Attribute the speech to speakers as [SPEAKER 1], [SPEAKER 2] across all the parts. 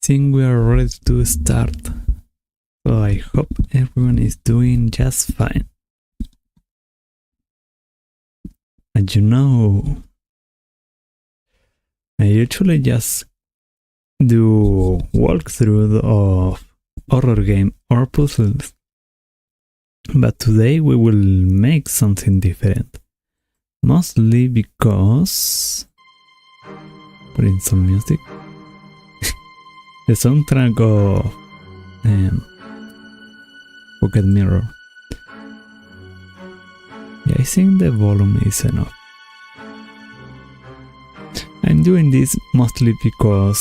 [SPEAKER 1] think we are ready to start. So I hope everyone is doing just fine. And you know, I usually just do walkthrough of horror game or puzzles. But today we will make something different. Mostly because... put in some music. The soundtrack of Pocket Mirror. Yeah, I think the volume is enough. I'm doing this mostly because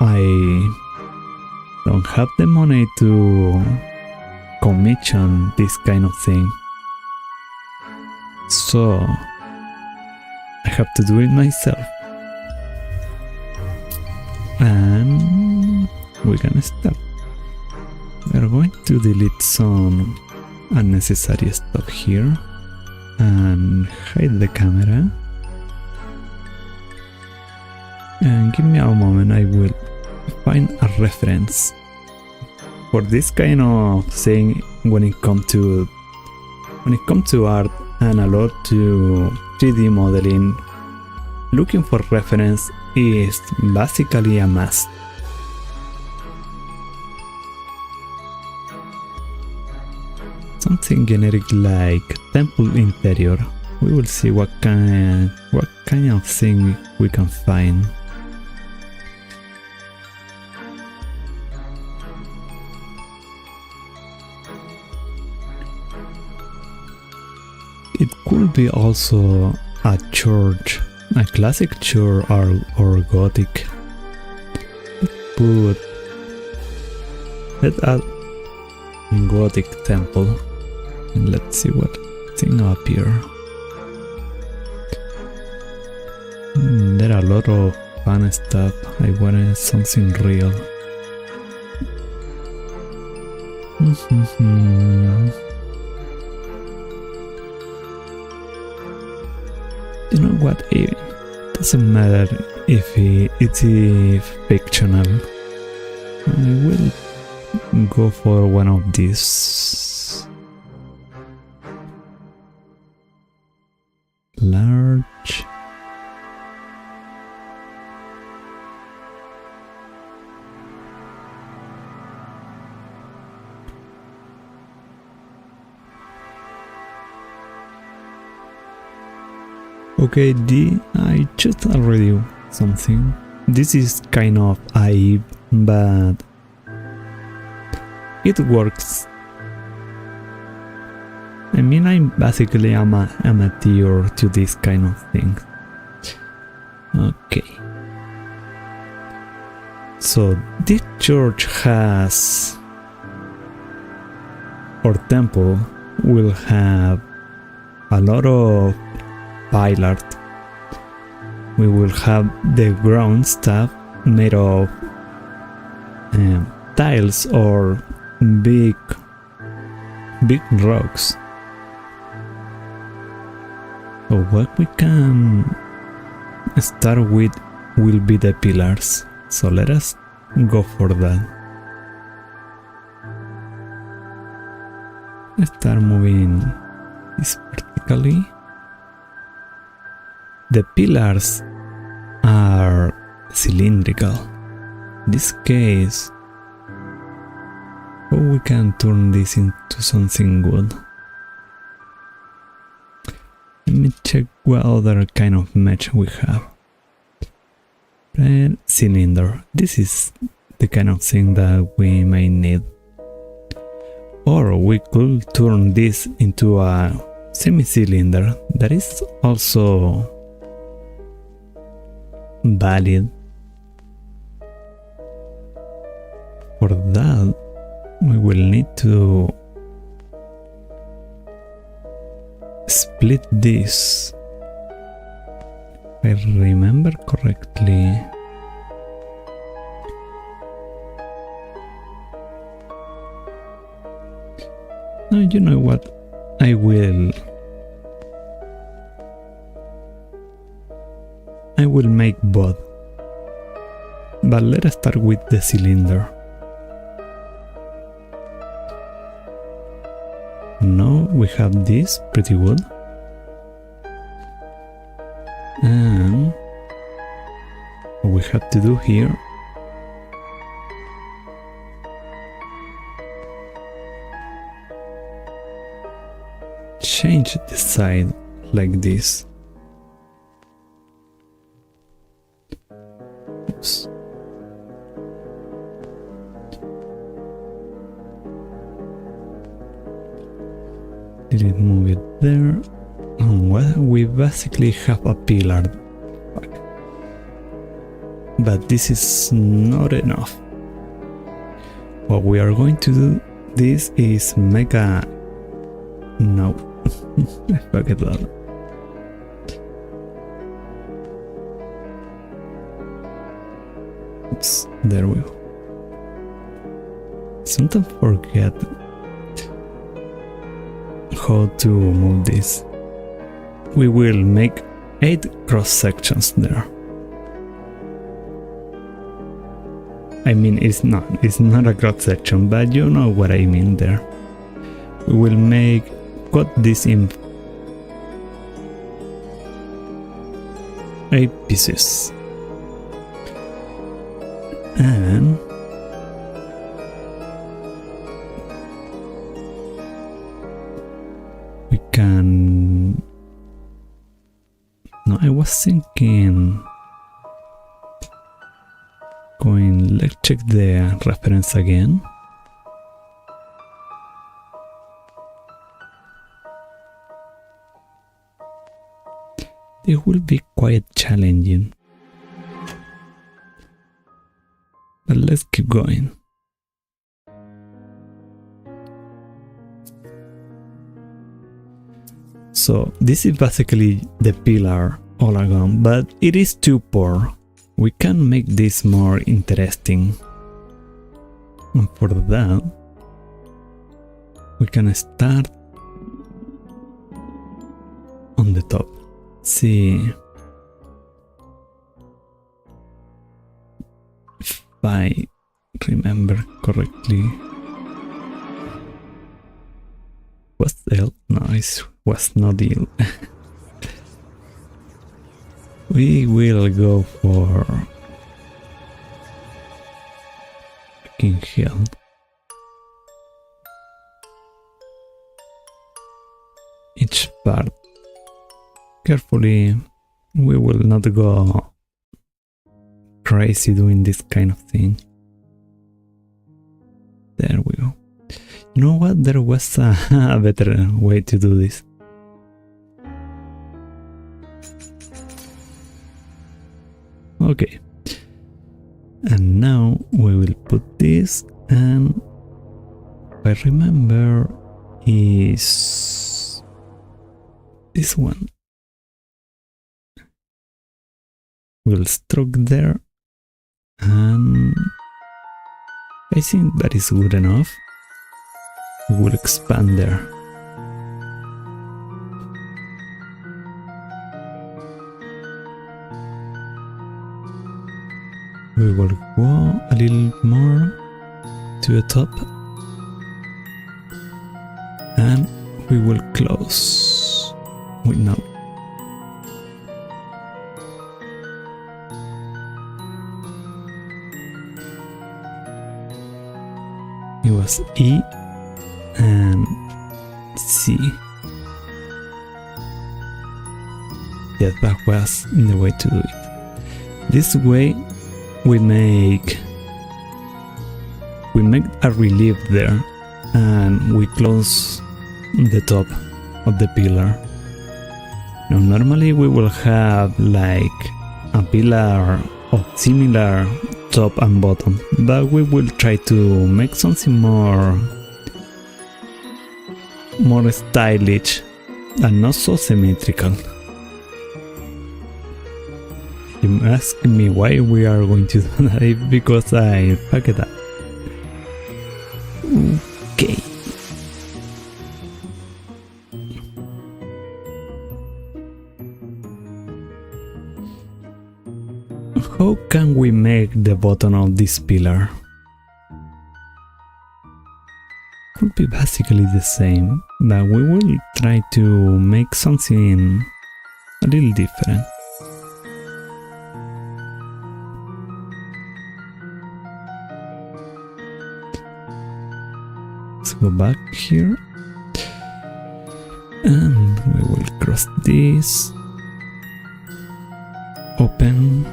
[SPEAKER 1] I don't have the money to commission this kind of thing. So I have to do it myself. And we can start. We are going to delete some unnecessary stuff here and hide the camera. And give me a moment, I will find a reference for this kind of thing when it comes to art and a lot to 3D modeling. Looking for reference is basically a must. Something generic like temple interior. We will see what kind of thing we can find. It could be also a church, a classic church or Gothic. Let's add Gothic temple and let's see what thing up here. There are a lot of fun stuff. I wanted something real. You know what, it doesn't matter if it's fictional. I will go for one of these. Large. Okay, I just already something. This is kind of hype, but it works. I mean, I'm basically amateur to this kind of thing. Okay. So this church has, or temple will have a lot of pillars. We will have the ground stuff made of tiles or big rocks. So what we can start with will be the pillars. So let us go for that. Start moving this vertically. The pillars are cylindrical. In this case, how we can turn this into something good? Let me check what other kind of mesh we have. Red cylinder. This is the kind of thing that we may need. Or we could turn this into a semi-cylinder. That is also valid. For that, we will need to split this. If I remember correctly. No, you know what? I will make both. But let us start with the cylinder. Now we have this, pretty good. And what we have to do here change the side like this. Oops. Didn't move it there. Well, we basically have a pillar. But this is not enough. What we are going to do this is make a... No. Forget that. Oops, there we go. Sometimes forget how to move this. We will make 8 cross sections there. I mean, it's not a cross section, but you know what I mean there. We will cut this in 8 pieces. And we can... No, I was thinking... Let's check the reference again. It will be quite challenging. But let's keep going. So this is basically the pillar all along, but it is too poor. We can make this more interesting. And for that, we can start on the top. See if I remember correctly. Was L? No, it was not L. We will go for fucking hell. Each part. Carefully, we will not go crazy doing this kind of thing. There we go. You know what? There was a better way to do this. Okay, and now we will put this, and if I remember is this one. We'll stroke there, and I think that is good enough. We'll expand there. We will go a little more to the top, and we will close. Wait, no. It was E and C. Yeah, that was the way to do it. This way we make a relief there, and we close the top of the pillar. Now normally we will have like a pillar of similar top and bottom, but we will try to make something more stylish and not so symmetrical. You ask me why we are going to do that, because I fucked it up. Okay. how can we make the bottom of this pillar? Could be basically the same, but we will try to make something a little different. Let's go back here. And we will cross this. Open.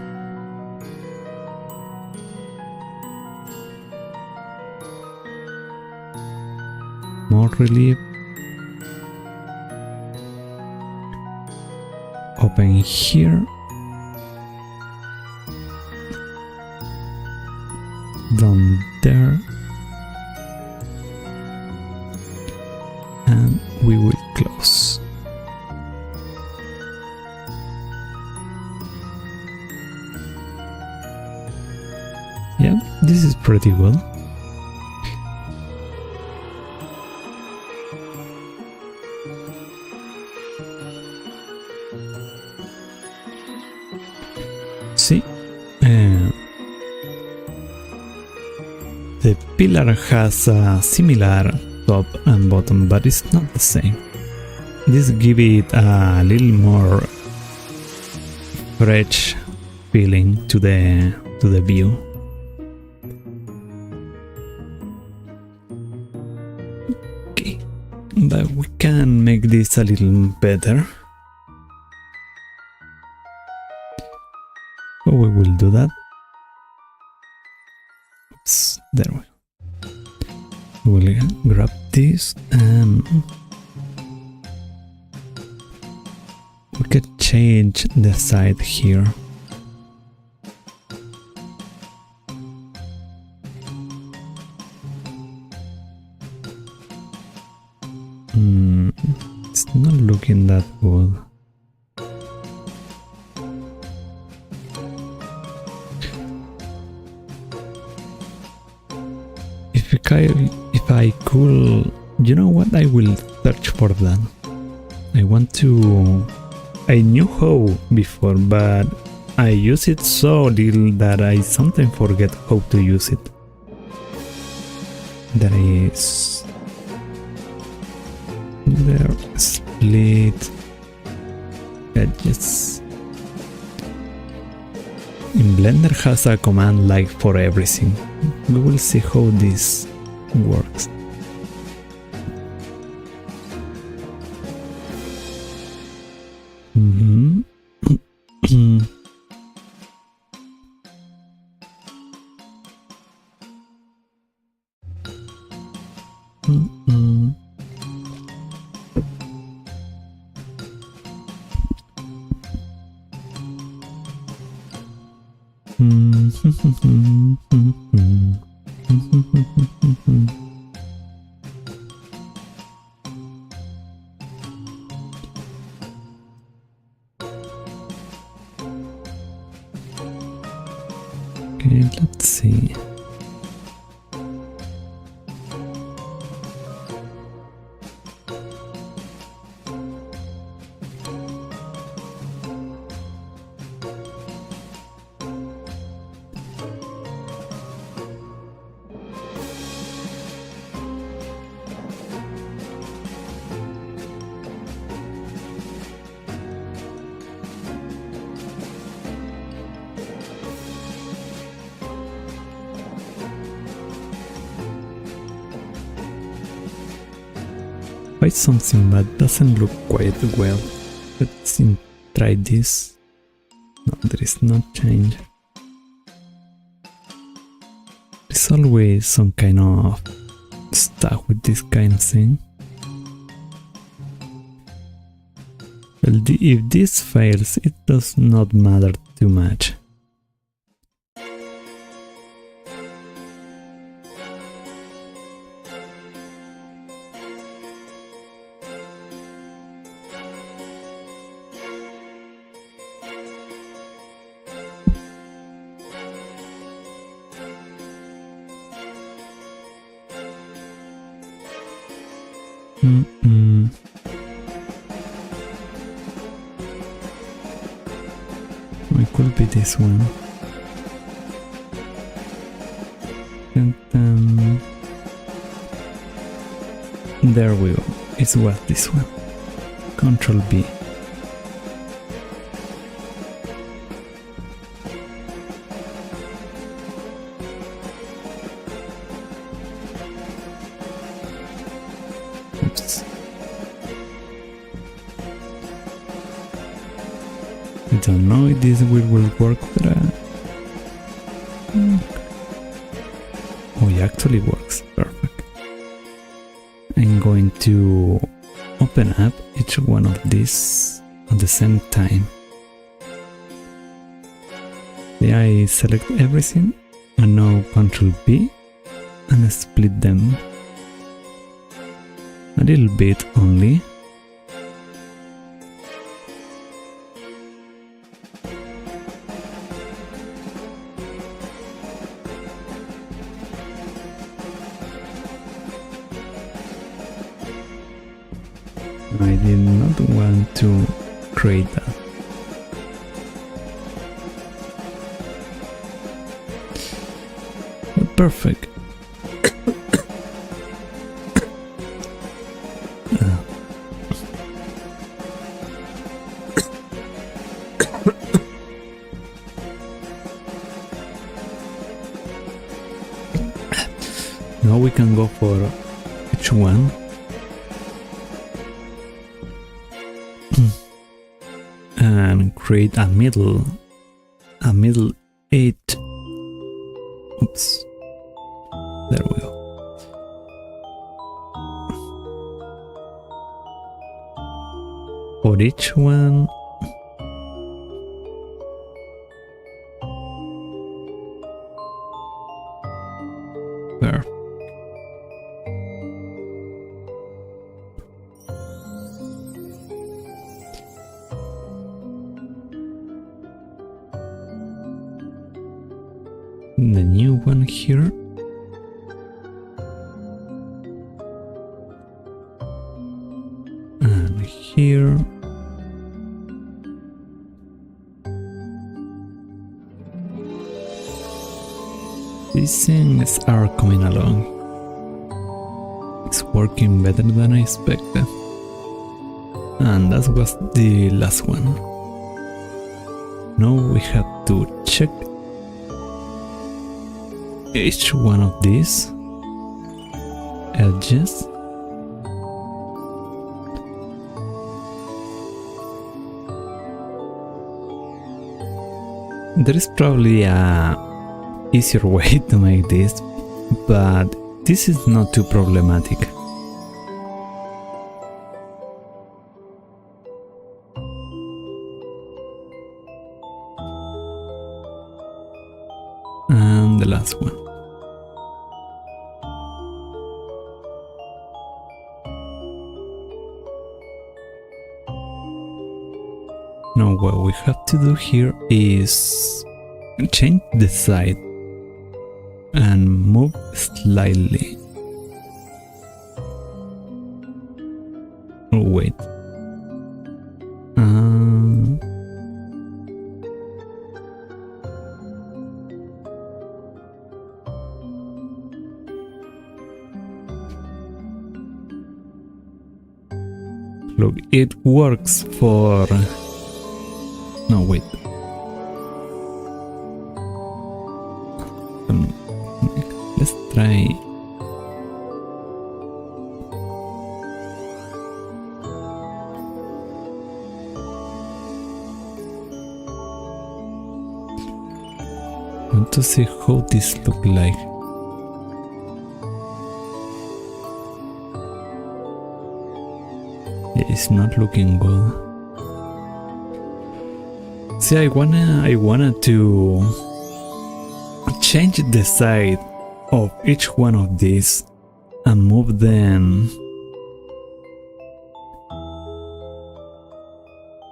[SPEAKER 1] More relief. Open here. Down there. And we will close. Yeah, this is pretty good. See, the pillar has a similar top and bottom, but it's not the same. This gives it a little more fresh feeling to the view. Okay, but we can make this a little better. So we will do that. Oops, there we go. We'll grab this and we could change the side here. It's not looking that good. If I could, you know what, I will search for that. I knew how before, but I use it so little that I sometimes forget how to use it. There is there split edges. In Blender has a command like for everything. We will see how this works. Okay, let's see. Try something that doesn't look quite well. Let's try this. No, there is no change. There's always some kind of stuff with this kind of thing. Well, if this fails, it does not matter too much. It could be this one. There we go. It was this one. Control B. Oops. I don't know if this will work, but oh, it actually works. Perfect. I'm going to open up each one of these at the same time. Then I select everything and now Control B and split them a little bit only. I did not want to create that. But perfect. Now we can go for each one. And create a middle 8. Oops, there we go. For each one, there. The new one here. And here. These things are coming along. It's working better than I expected. And that was the last one. Now we have to check each one of these edges. There is probably a easier way to make this, but this is not too problematic. And the last one. Now what we have to do here is change the side and move slightly. Oh wait. Look, it works for... No, wait. Let's try... I want to see how this look like. Yeah, it's not looking good. See, I wanted to change the side of each one of these and move them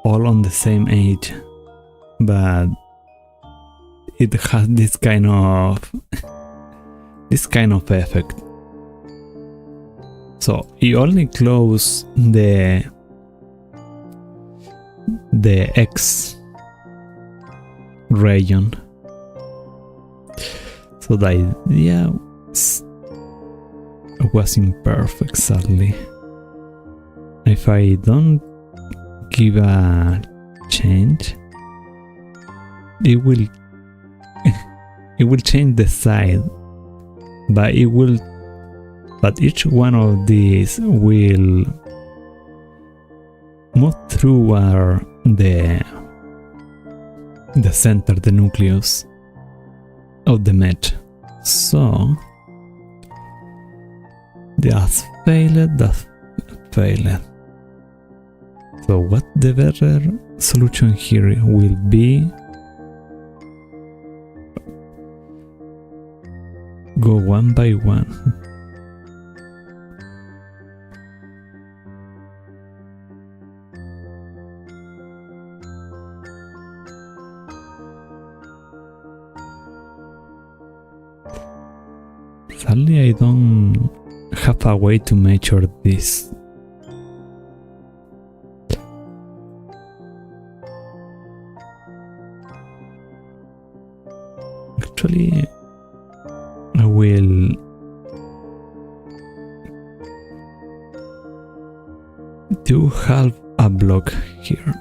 [SPEAKER 1] all on the same edge, but it has this kind of effect. So you only close the X region. So the idea is... was imperfect, sadly. If I don't give a change, it will it will change the side, but each one of these will move through the center, the nucleus of the mesh. So that failed. So what the better solution here will be? Go one by one. Sadly, I don't have a way to measure this. Actually, I will do half a block here.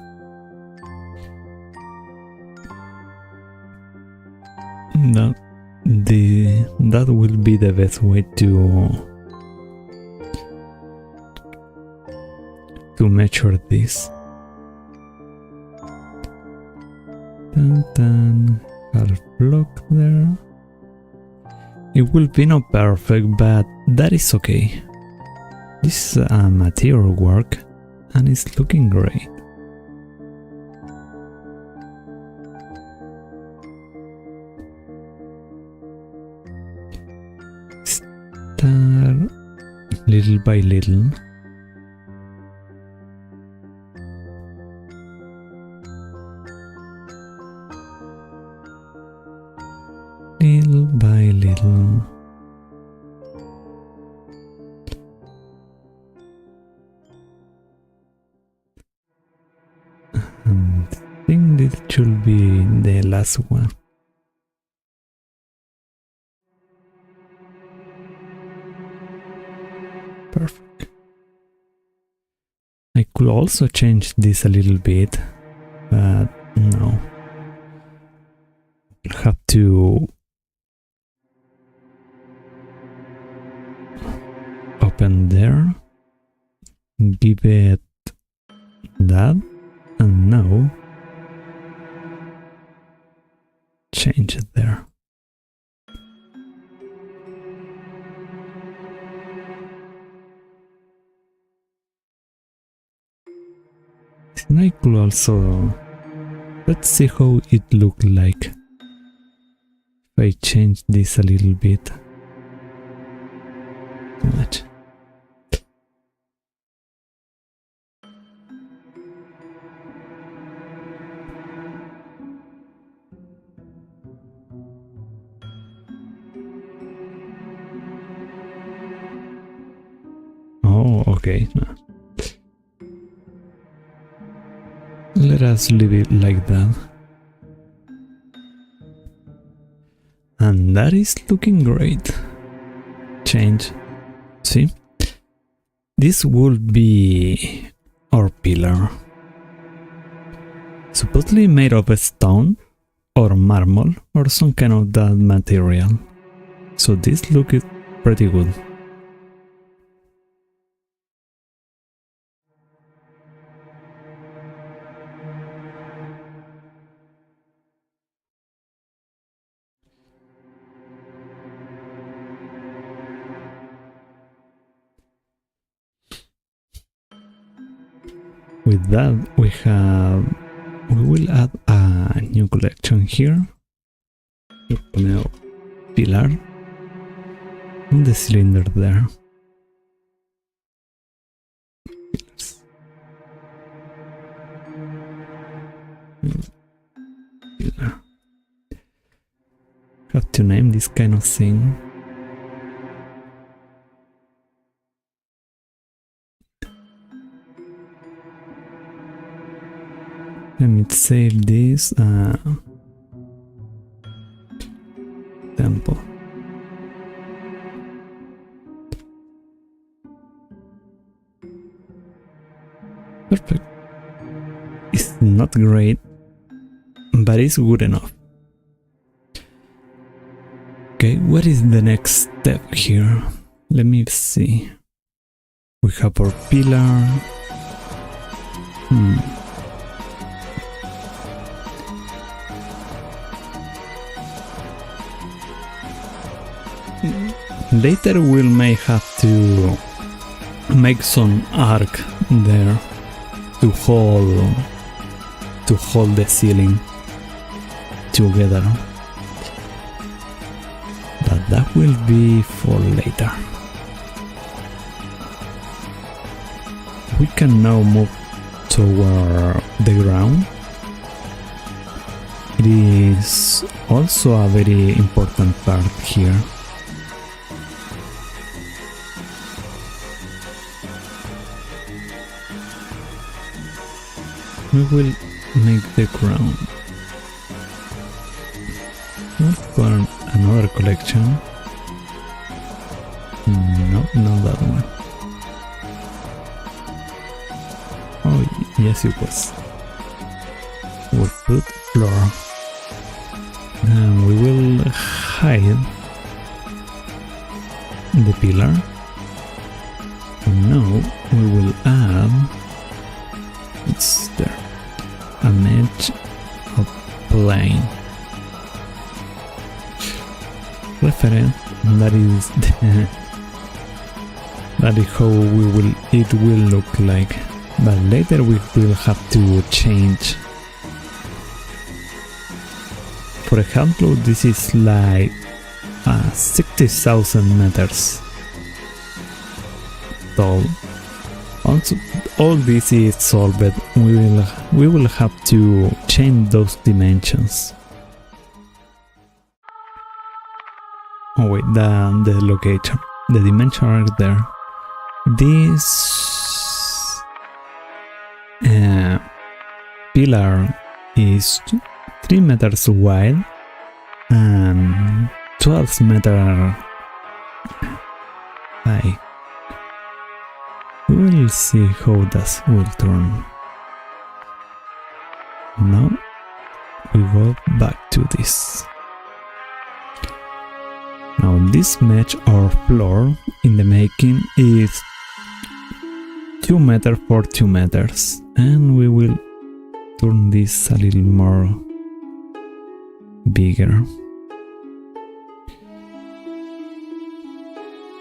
[SPEAKER 1] That will be the best way to measure this. Then half block there. It will be not perfect, but that is okay. This is a material work and it's looking great. Start little by little. Little by little. And I think this should be the last one. Perfect. I could also change this a little bit, but no. I'll have to open there, give it that, and now change it there. And I could also, let's see how it looked like if I change this a little bit. Too much. Oh, okay. No. Let us leave it like that. And that is looking great. Change. See? This would be our pillar. Supposedly made of stone or marble or some kind of that material. So this looks pretty good. With that, we will add a new collection here. Ponemos pilar and the cylinder there. Pillar. Have to name this kind of thing. Let me save this temple. Perfect. It's not great, but it's good enough. Okay, what is the next step here? Let me see. We have our pillar. Later we may have to make some arc there to hold the ceiling together. But that will be for later. We can now move toward the ground. It is also a very important part here. We will make the ground. Not for another collection. No, not that one. Oh, yes it was. We'll put floor. And we will hide the pillar. And now we will add, it's there, an edge of plane. Reference, that is how it will look like. But later we will have to change. For example, this is like 60,000 meters tall. Also, all this is solved. We will have to change those dimensions. Oh wait, the location, the dimension are there. This pillar is 3 meters wide and 12 meters high. We will see how that will turn. Now we go back to this. Now this mesh or floor in the making is 2 meters for 2 meters, and we will turn this a little more bigger.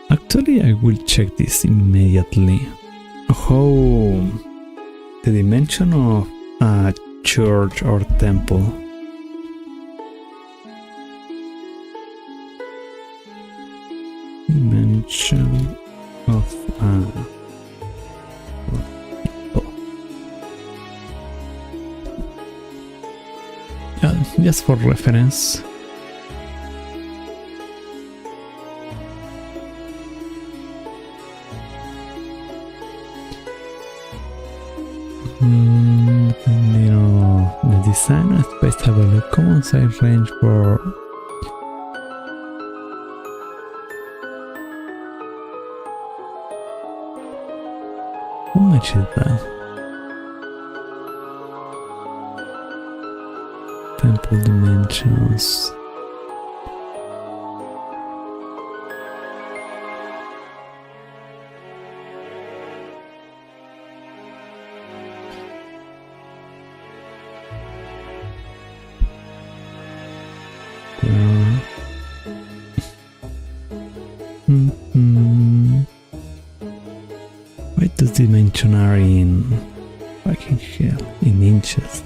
[SPEAKER 1] Actually, I will check this immediately. How the dimension of a church or temple. Dimension of a people. Yeah, just for reference. The design aspects have a common size range for how much is that? Temple dimensions. Why does dimension are in fucking hell in inches?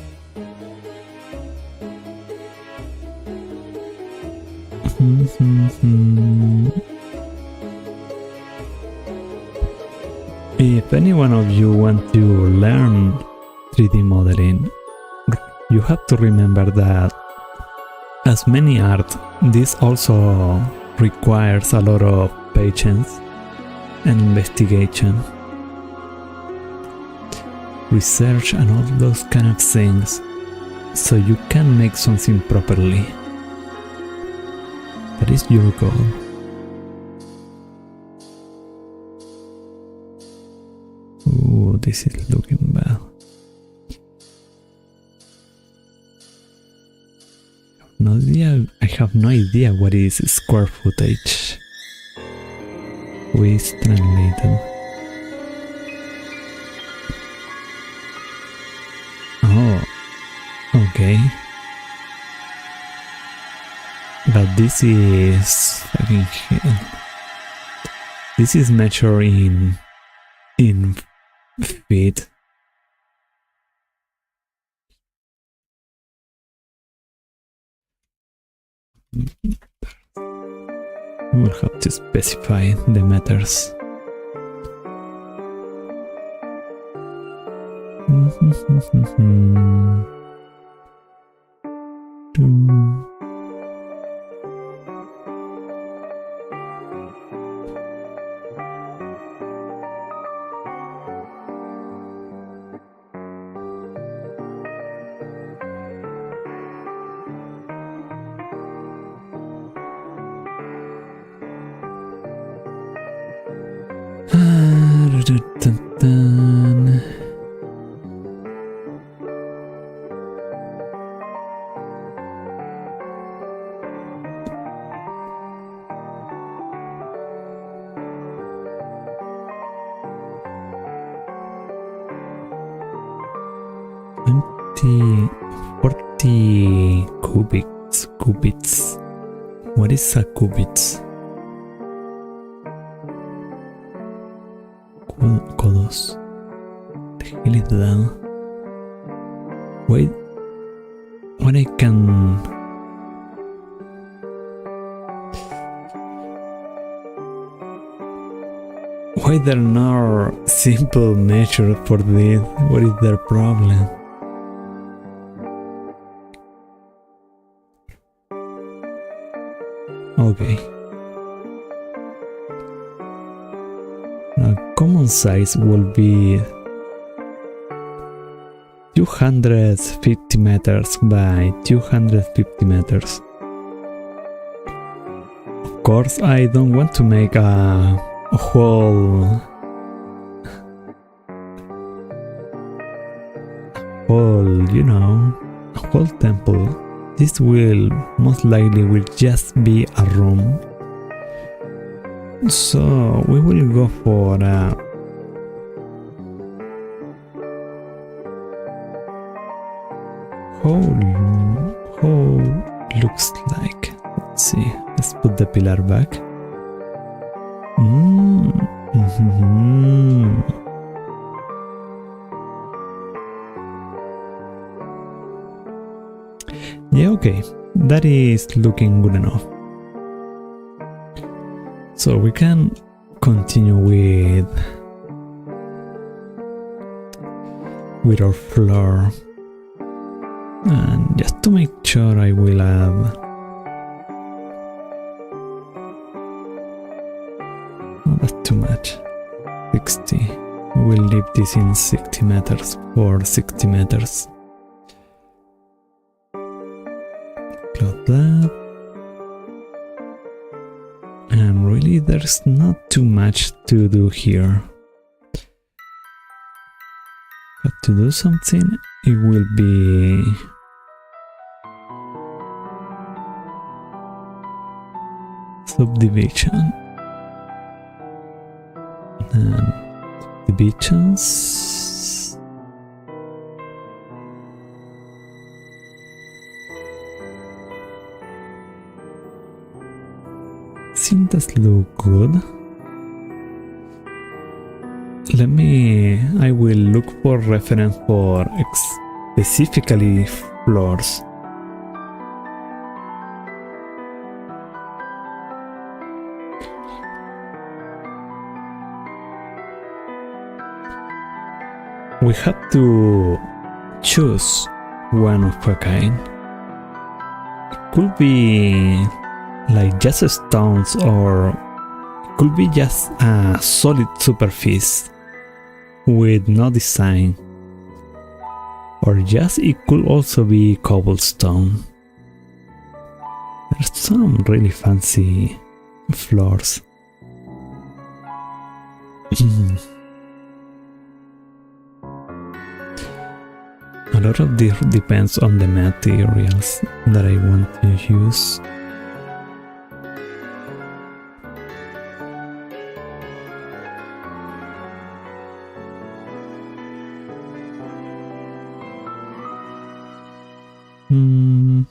[SPEAKER 1] If any one of you want to learn 3D modeling, you have to remember that as many art, this also requires a lot of patience and investigation, research and all those kind of things, so you can make something properly. That is your goal. Ooh, this is looking bad. have no idea what is square footage. Who is translated? Oh, okay. But this is fucking hell. This is measured in feet. We will have to specify the meters. Dun. 40 cubits. What is a cubits? Codos. The hell is that? Wait, what I can... Why there no simple measure for this? What is their problem? Okay. Now, common size will be 250 meters by 250 meters. Of course, I don't want to make a whole, you know, a whole temple. This will most likely just be a room. So we will go for how looks like. Let's see. Let's put the pillar back. Yeah, okay, that is looking good enough. So we can continue with our floor, and just to make sure, I will add. Oh, that's too much. 60. We will leave this in 60 meters for 60 meters. Close that. And really there's not too much to do here. But to do something, it will be subdivision. And divisions. Seems that look good. I will look for reference for specifically floors. We have to choose one of a kind. It could be like just stones, or it could be just a solid superficie with no design, or just it could also be cobblestone. There's some really fancy floors. A lot of this depends on the materials that I want to use. Hmm.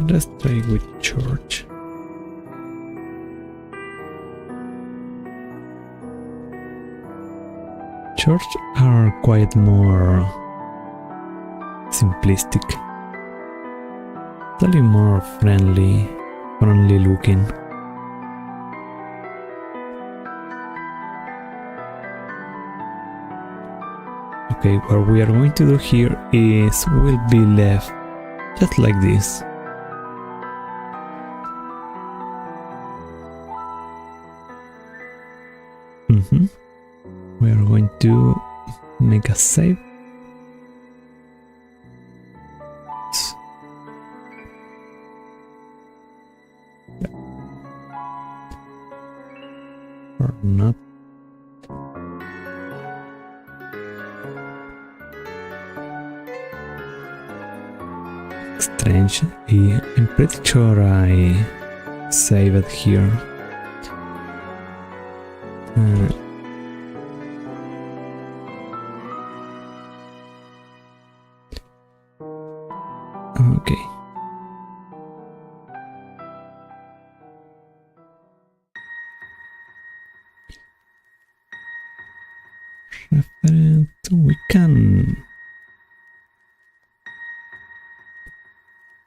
[SPEAKER 1] Let's try with church. Church are quite more simplistic, slightly more friendly looking. Okay, what we are going to do here is we'll be left just like this. We are going to make a save. Or not. Strange. I'm pretty sure I save it here. Okay. Reference. We can.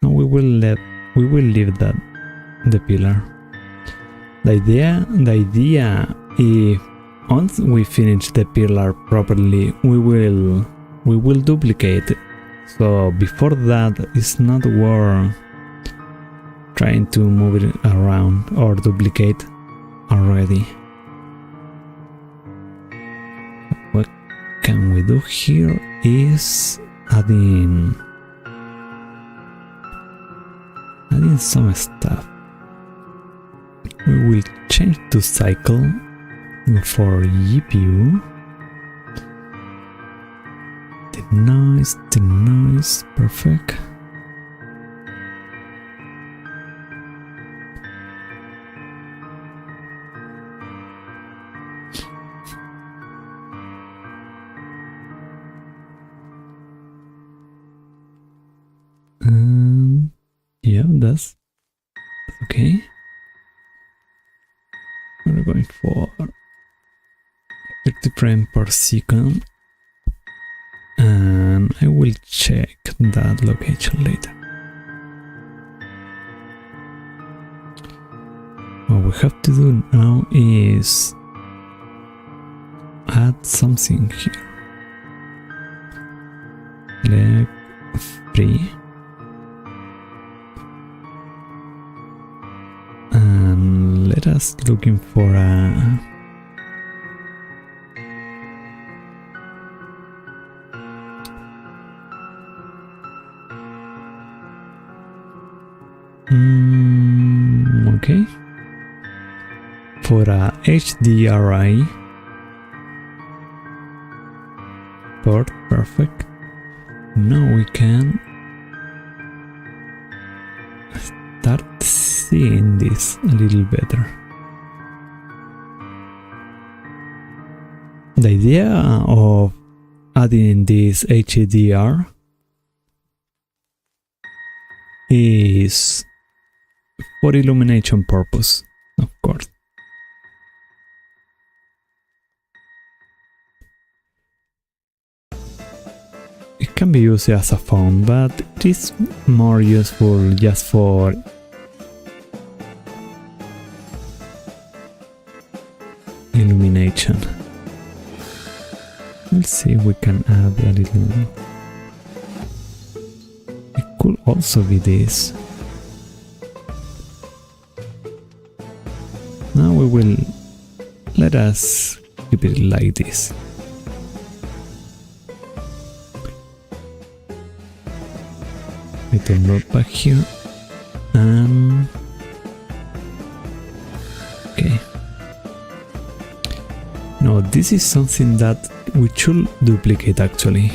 [SPEAKER 1] No, we will leave that the pillar. The idea if once we finish the pillar properly, we will duplicate it. So before that, it's not worth trying to move it around or duplicate already. What can we do here is adding some stuff. We will change to cycle for GPU. The noise, perfect. Yeah, that's okay. We're going for 30 frames per second, and I will check that location later. What we have to do now is add something here. Leg free. And let us looking for a okay, for a HDRI port. Perfect. Now we can start seeing this a little better. The idea of adding this HDR is for illumination purpose, of course. It can be used as a phone, but it is more useful just for illumination. Let's see if we can add a little. It could also be this. Now we will let us keep it like this. I turn it back here and okay. Now this is something that we should duplicate actually.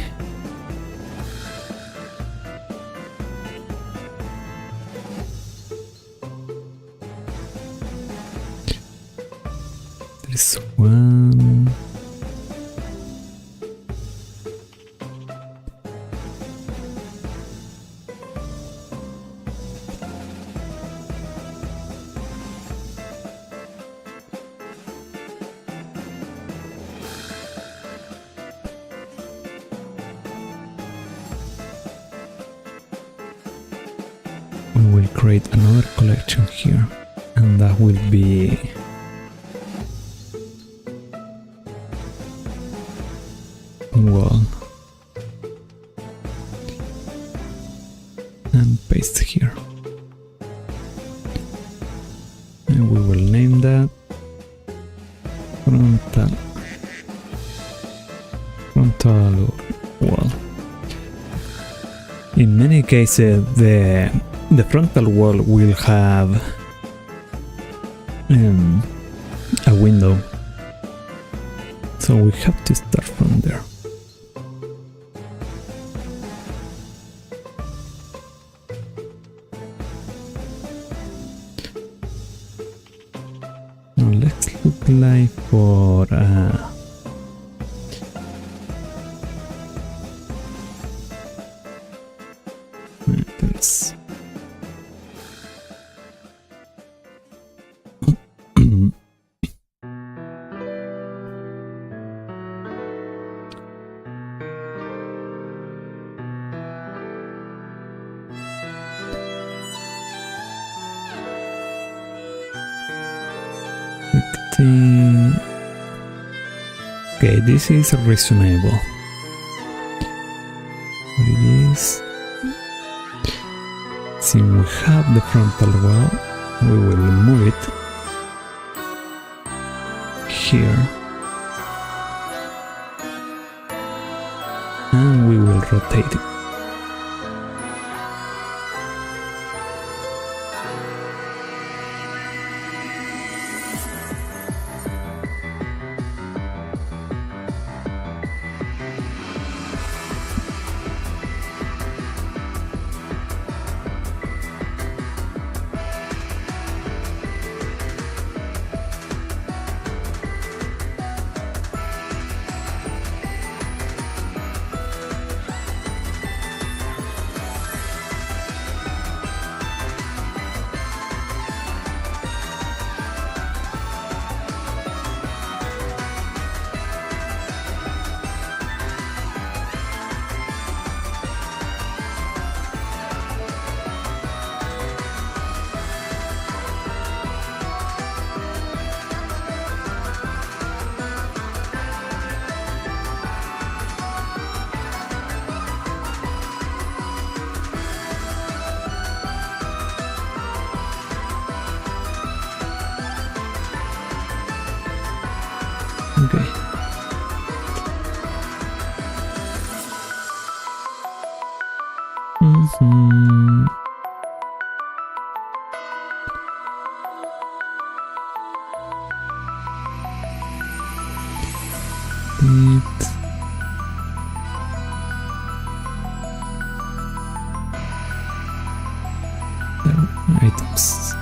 [SPEAKER 1] we'll create another collection here, and that will be wall, and paste here, and we will name that frontal wall. In many cases the frontal wall will have a window, so we have to start from there. Now let's look like for this. Okay, this is reasonable. What it is? Since we have the frontal wall, we will move it here, and we will rotate it. Okay. Items.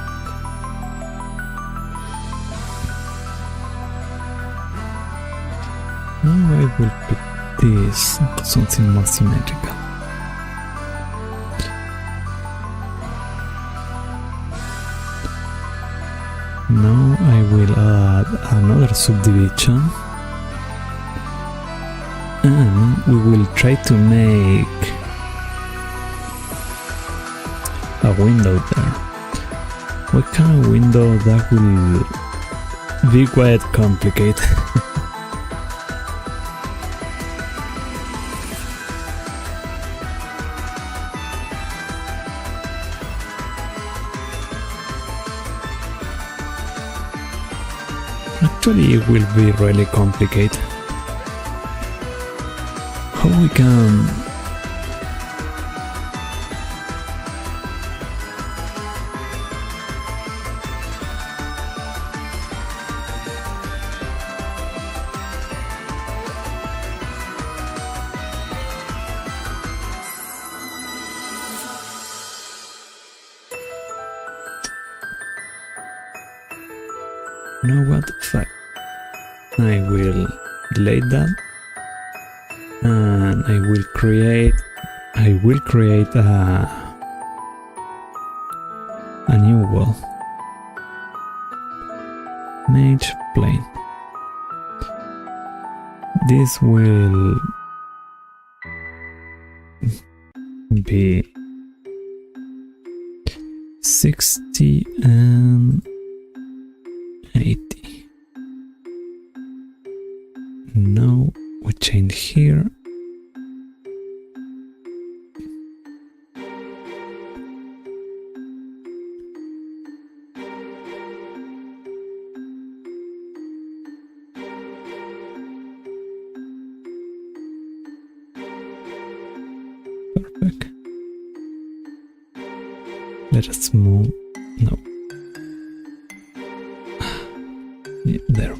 [SPEAKER 1] Now I will put this something more symmetrical. Now I will add another subdivision, and we will try to make a window there. What kind of window? That will be quite complicated. Actually, it will be really complicated. How we can know what the fuck? I will delete that, and I will create a new wall. Mage plane. This will be 60 and 80. Now we change here. Perfect. Let us move. No. Yeah, there.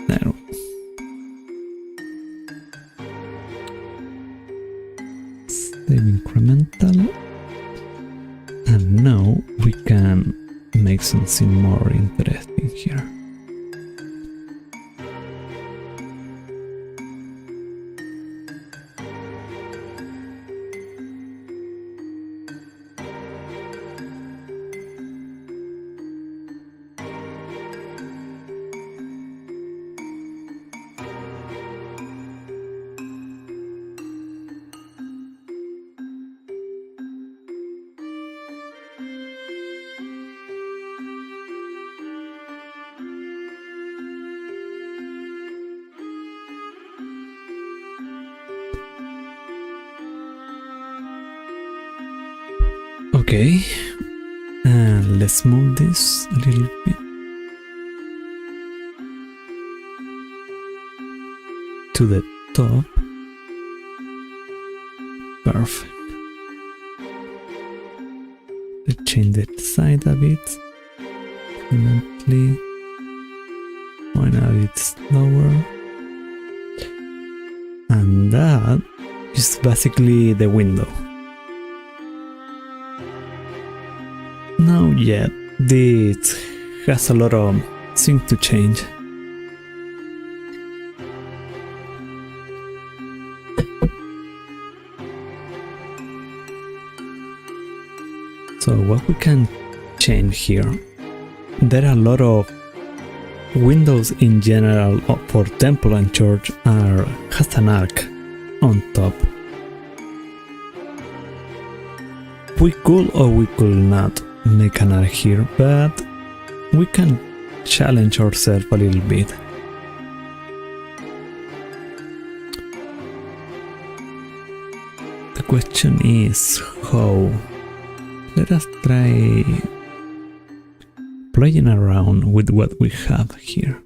[SPEAKER 1] There. Save incremental. And now we can make something more interesting here. Okay, and let's move this a little bit to the top. Perfect. Let's change the side a bit. Definitely. Why not it's lower? And that is basically the window. Now yet, this has a lot of things to change. So what we can change here, there are a lot of windows in general for temple and church has an arc on top. We could or we could not make an arc here, but we can challenge ourselves a little bit. The question is how. Let us try playing around with what we have here.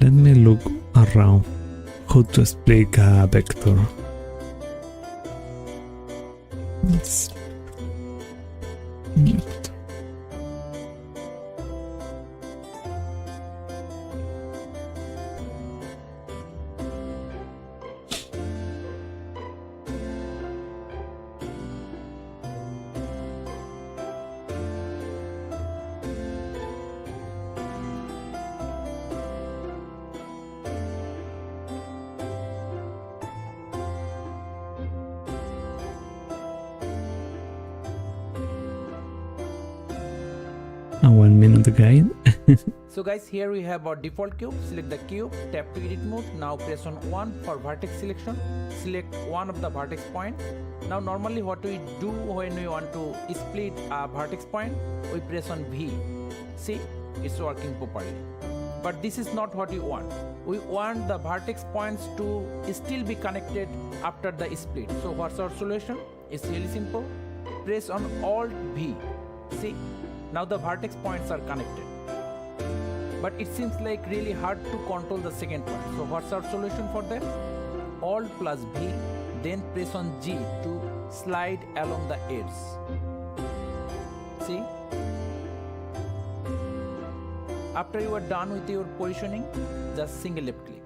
[SPEAKER 1] Let me look around how to explain a vector. Let's a 1 minute guide.
[SPEAKER 2] So guys, here we have our default cube. Select the cube, tap to edit mode. Now press on 1 for vertex selection. Select one of the vertex point. Now normally what we do when we want to split a vertex point, we press on V. See, it's working properly. But this is not what we want. We want the vertex points to still be connected after the split. So what's our solution? It's really simple. Press on Alt V. See, now the vertex points are connected. But it seems like really hard to control the second point. So what's our solution for that? Alt plus V, then press on G to slide along the edge. See? After you are done with your positioning, just single left click.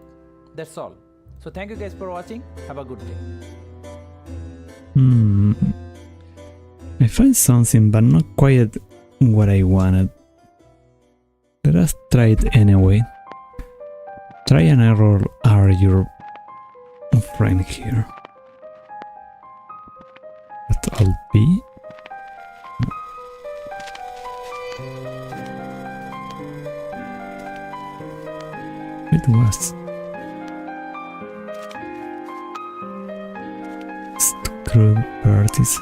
[SPEAKER 2] That's all. So thank you guys for watching. Have a good day.
[SPEAKER 1] I find something, but not quite what I wanted. Let us try it anyway. Try and error are your friend here. at alt B. It was screwed vertices.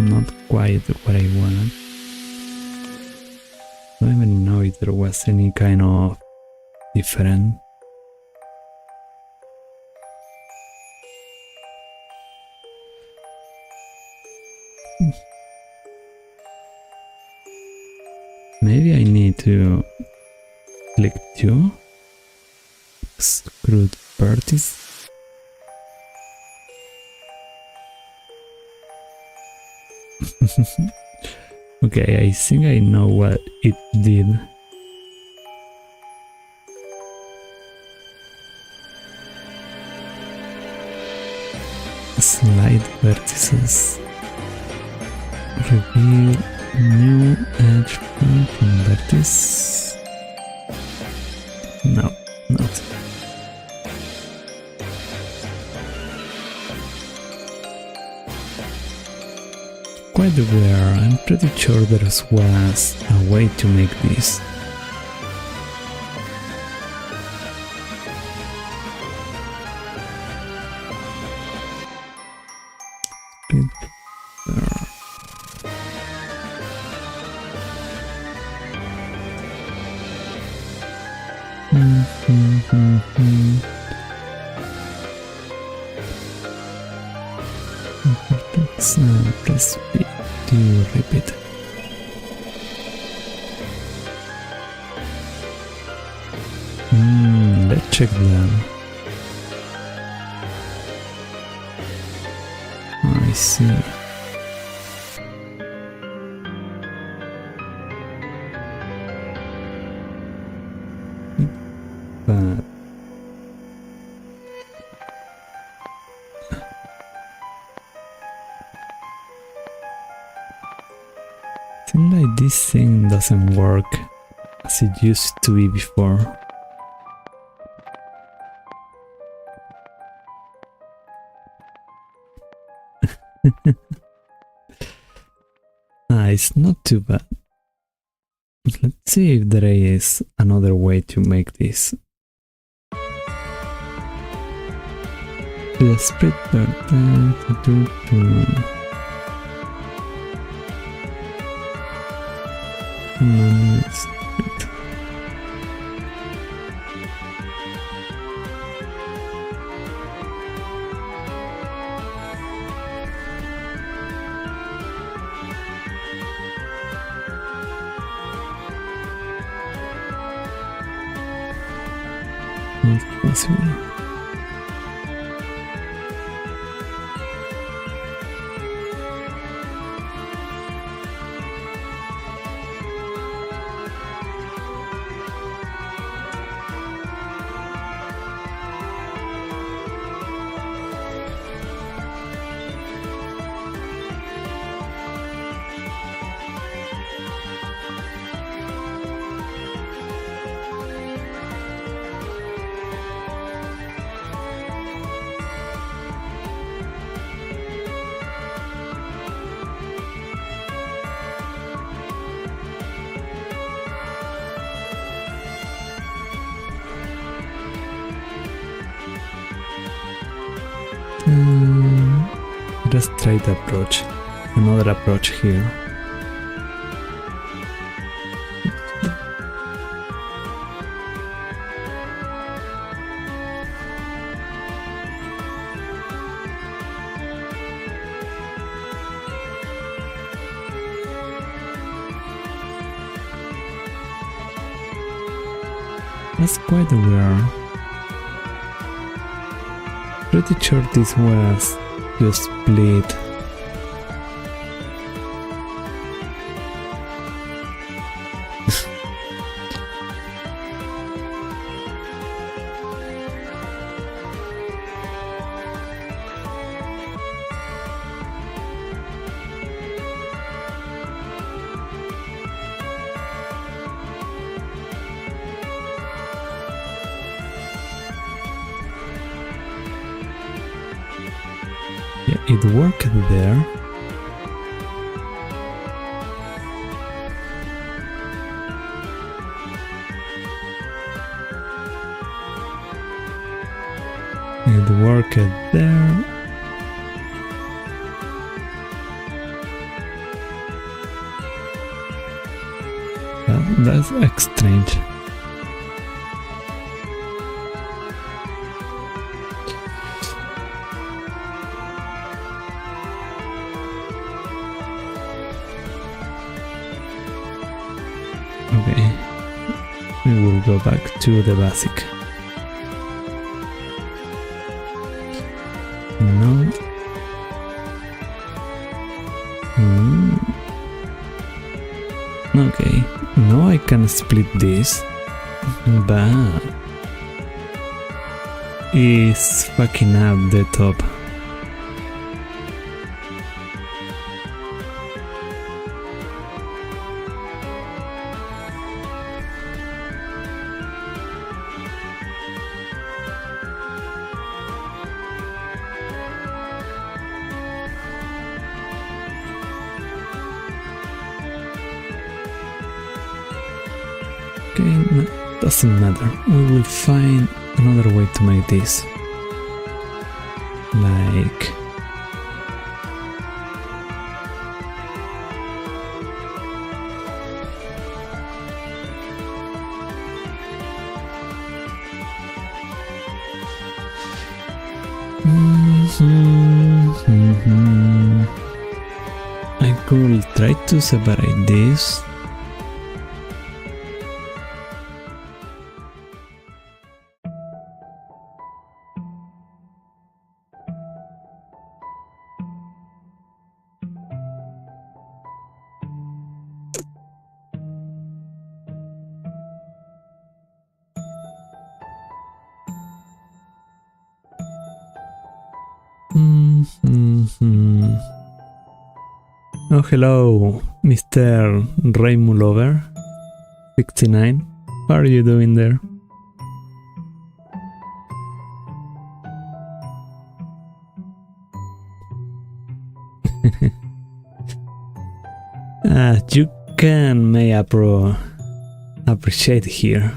[SPEAKER 1] Not quite what I wanted. I don't even know if there was any kind of different. Maybe I need to click 2, screwed vertices. Okay, I think I know what it did. Slide vertices. Reveal new edge point from vertice. No, not. Quite aware, I'm pretty sure there was a way to make this. Press B to repeat. Let's check them. I see. But seems like this thing doesn't work as it used to be before. It's not too bad. Let's see if there is another way to make this. The split not possible. Let's try the approach. Another approach here. That's quite weird. Pretty sure this was just split. Yeah, it worked there. It worked there. That's strange. Okay, we will go back to the basic. No. Okay, now I can split this, but it's fucking up the top. Okay, no, doesn't matter. We will find another way to make this. Like... I could try to separate this. Oh, hello, Mr. Raymond Lover 69. How are you doing there? You can may appreciate here.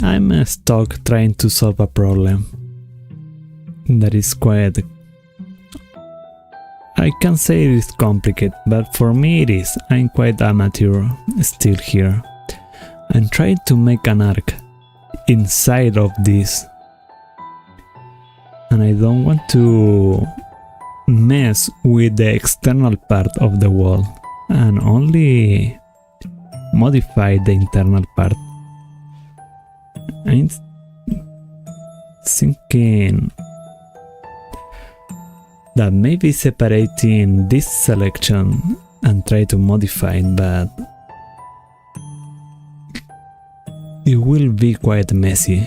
[SPEAKER 1] I'm stuck trying to solve a problem that is quite... I can say it is complicated, but for me it is. I'm quite amateur still here. I'm trying to make an arc inside of this, and I don't want to mess with the external part of the wall and only modify the internal part. I'm thinking that maybe separating this selection and try to modify it, but it will be quite messy.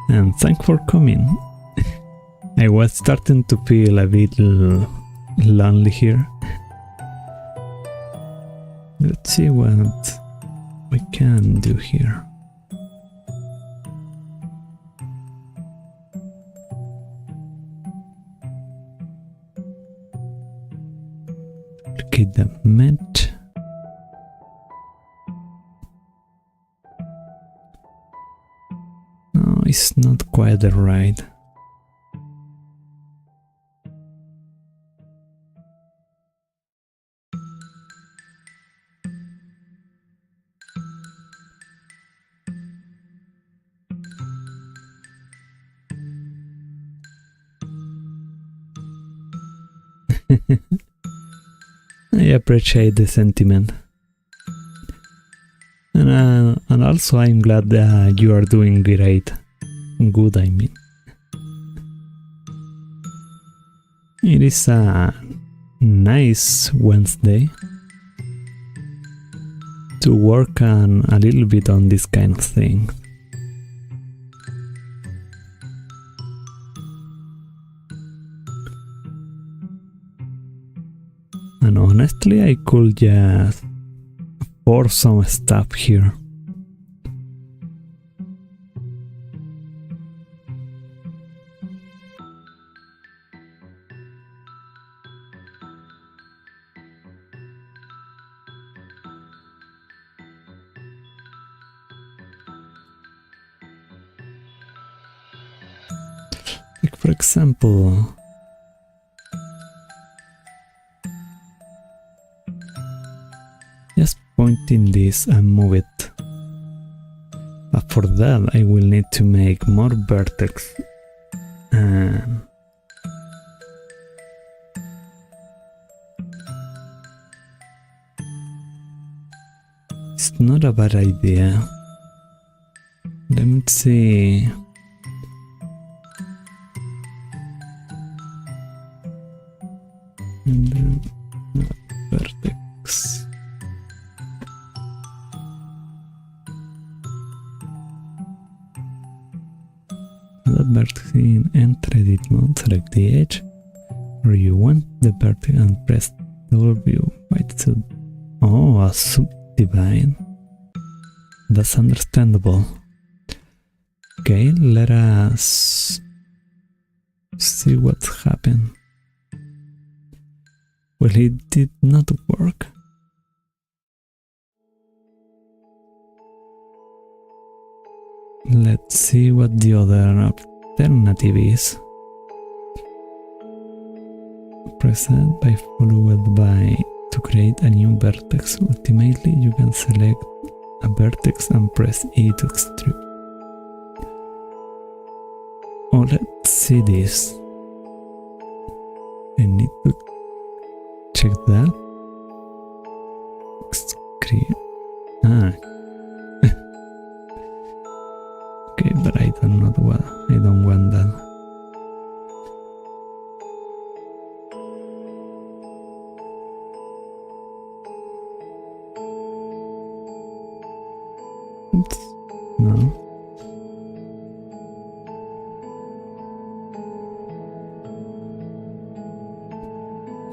[SPEAKER 1] And thanks for coming. I was starting to feel a bit lonely here. Let's see what we can do here. Duplicate the mat. No, it's not quite right. I appreciate the sentiment, and also I'm glad that you are doing great. Good, I mean. It is a nice Wednesday to work on a little bit on this kind of thing. And honestly, I could just pour some stuff here. Like for example, just point in this and move it. But for that I will need to make more vertex and it's not a bad idea. Let me see. And then vertex. The vertex in enter edit mode, select the edge where you want the vertex and press W. Right, so a subdivide. That's understandable. Okay, let us see what's happened. Well, it did not work. Let's see what the other alternative is. Present by followed by to create a new vertex. Ultimately, you can select a vertex and press E to extrude. Oh, let's see this. I need to check that. Okay, but I don't want that. Oops. No.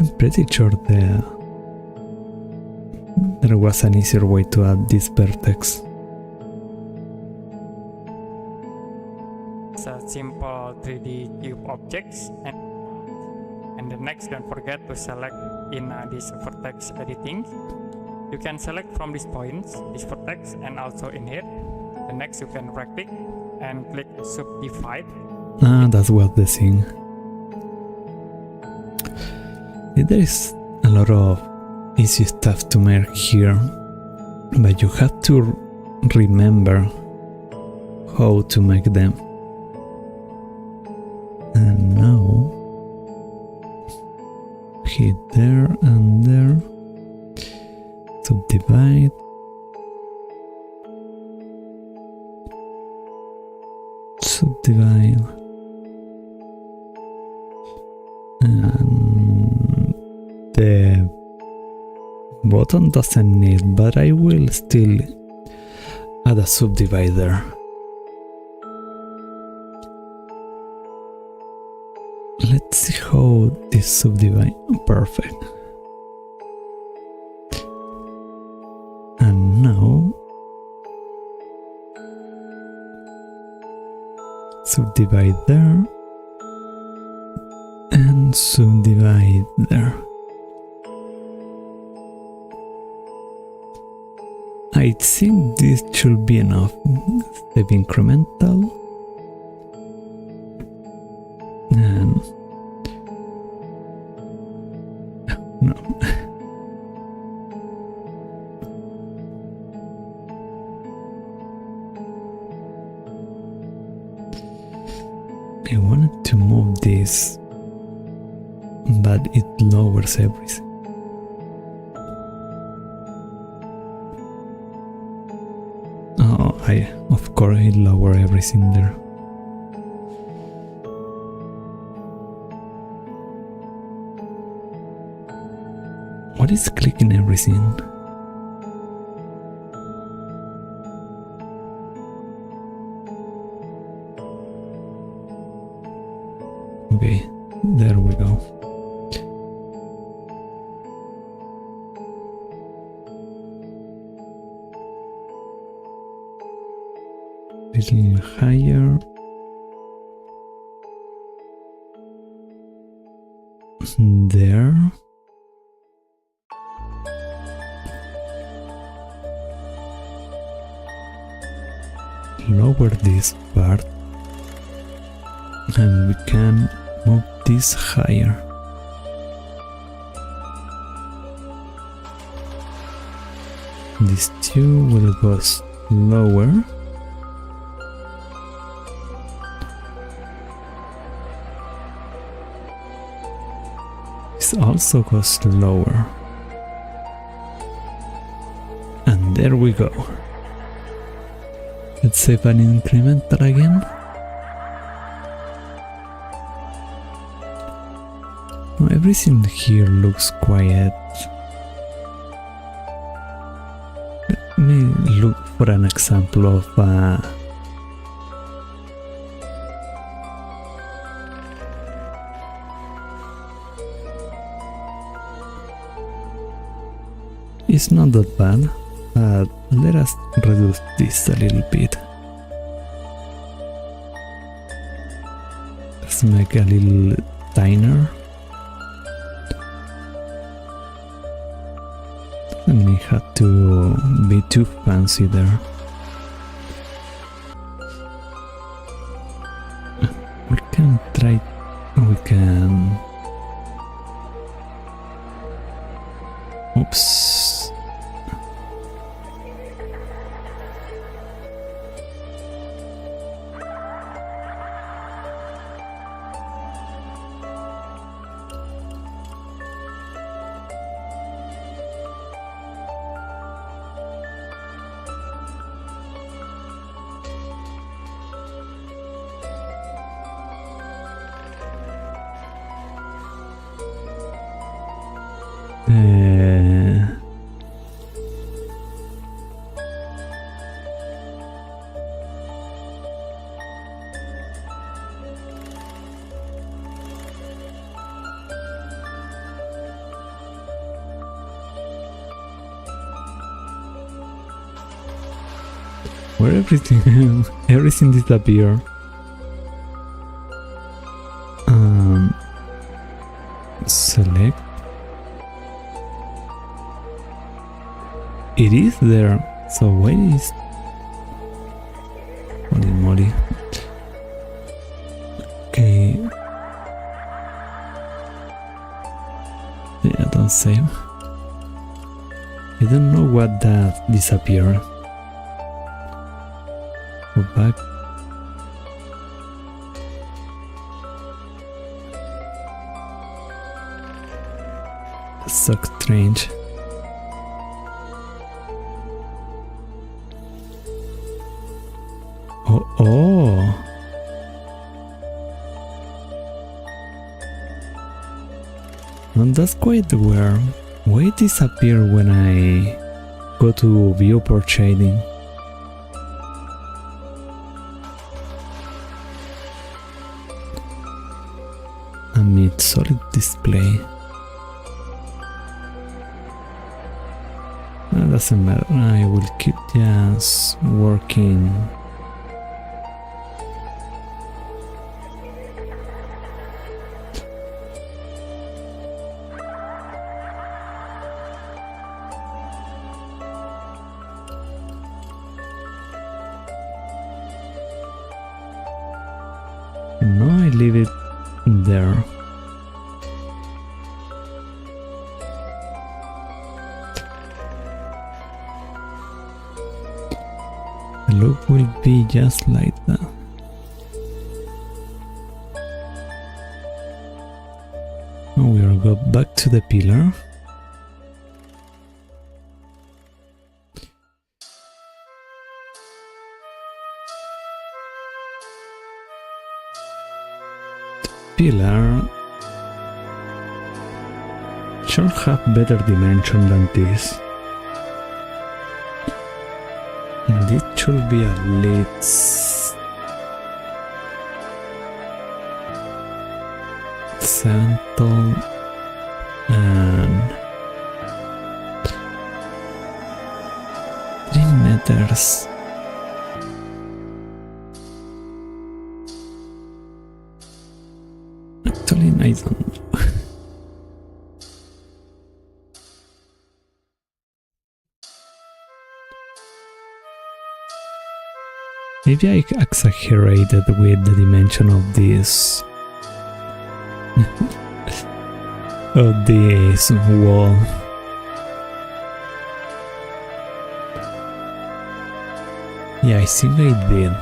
[SPEAKER 1] I'm pretty sure there was an easier way to add this vertex.
[SPEAKER 3] It's a simple 3D cube objects, and the next, don't forget to select in this vertex editing. You can select from these points, this vertex, and also in here. The next you can right click and click subdivide.
[SPEAKER 1] That's what the thing. There is a lot of easy stuff to make here, but you have to remember how to make them. And now hit there and there, subdivide, subdivide, and the button doesn't need, but I will still add a subdivider. Let's see how this subdivide. Perfect. And now subdivide there and subdivide there. I think this should be enough. Step incremental. And no. I wanted to move this, but it lowers everything. Oh, of course it lower everything there. What is clicking everything? Okay, there we go. little higher. There. Lower this part and we can move this higher. These two will go lower. This also goes lower. And there we go. Let's save an incremental again. Now everything here looks quiet. Let me look for an example of it's not that bad, but let us reduce this a little bit. Let's make a little thinner. Doesn't have to be too fancy there. We can try. We can. Oops. Where everything disappear. Select. It is there. So why is? Holy moly. Okay. Yeah, don't save. I don't know what that disappeared. Go back. That's so strange. Oh. And that's quite weird. Why it disappear when I go to viewport shading? Amid solid display. That doesn't matter. I will keep just working. No, I leave it there. The look will be just like that. Now we will go back to the pillar. Pillar should have better dimension than this. And it should be at least 7 tall and 3 meters. Actually, I don't know. Maybe I exaggerated with the dimension of this of this wall. Yeah, I think I did.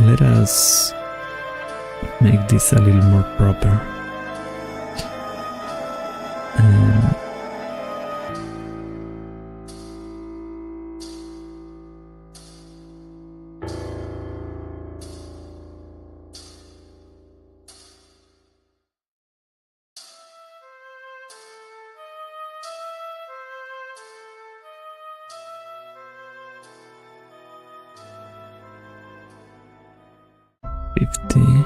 [SPEAKER 1] Let us make this a little more proper. $50.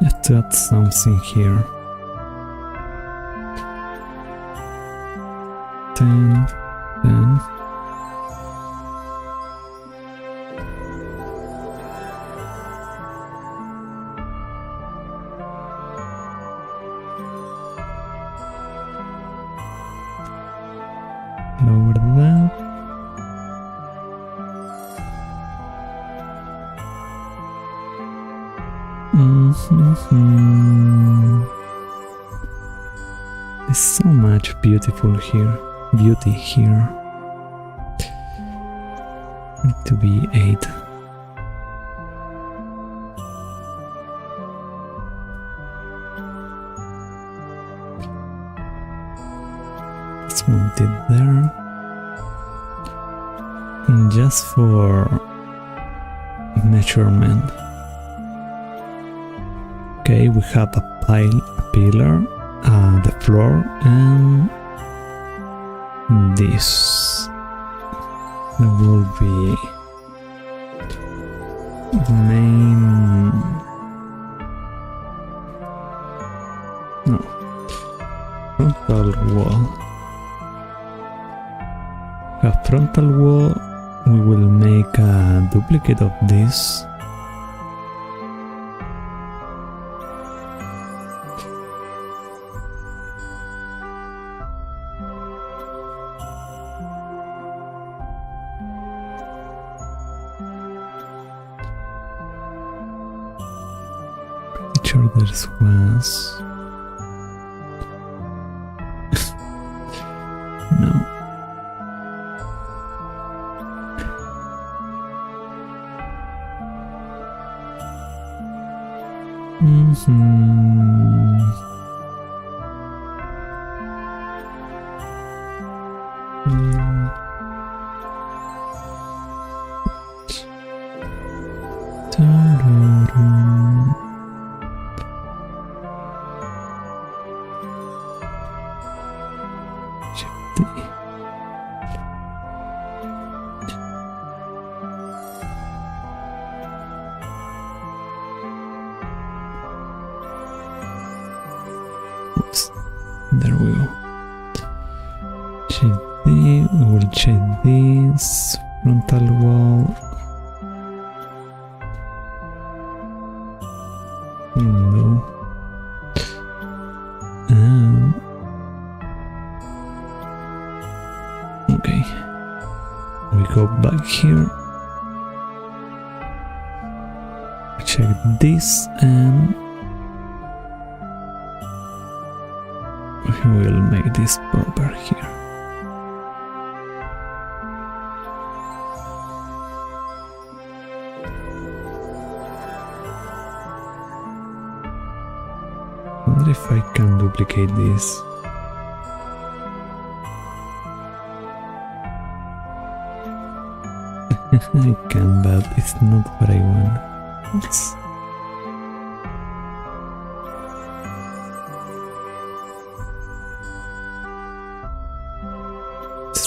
[SPEAKER 1] Just to add something here. 10, 10. Lower that. There's so much beauty here. Need to be 8. Let's move it there. And just for measurement. Okay, we have a pillar, the floor, and this. That will be main. No, frontal wall. A frontal wall. We will make a duplicate of this. Sure there's was no. Oops, there we go. We will check this frontal wall. Window. And okay, we go back here. Check this and we will make this proper here. I wonder if I can duplicate this. I can, but it's not what I want. Oops.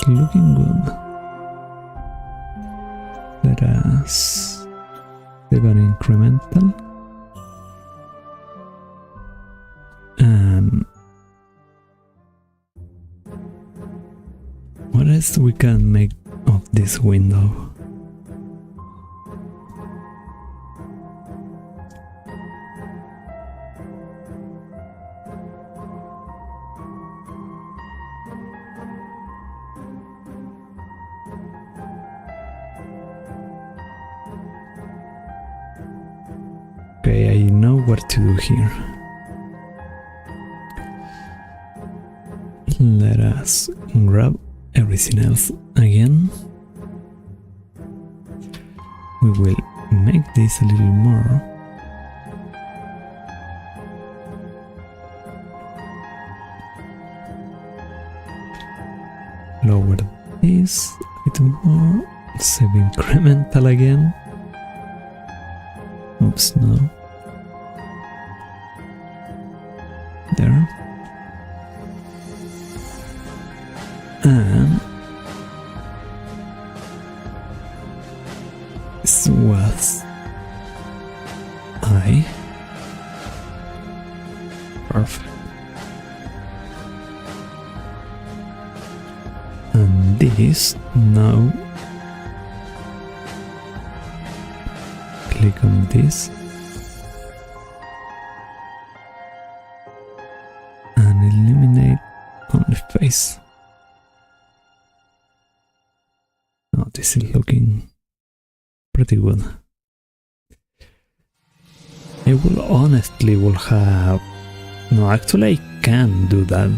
[SPEAKER 1] looking good. Let us take an incremental. And what else we can make of this window? Okay, I know what to do here. Let us grab everything else again. We will make this a little more. Lower this a bit more. Save incremental again. Oops, no. There. And this was perfect. And this now click on this and eliminate on the face. Oh, this is looking pretty good. I will honestly have... No, actually I can do that.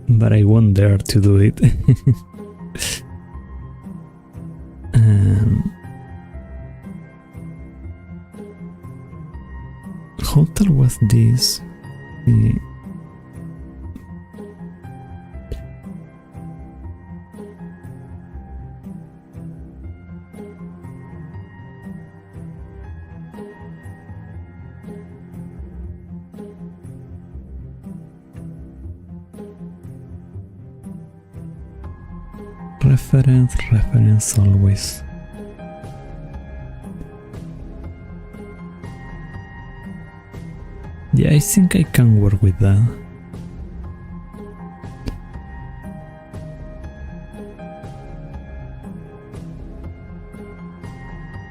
[SPEAKER 1] But I won't dare to do it. How tall was this? Reference always. Yeah, I think I can work with that.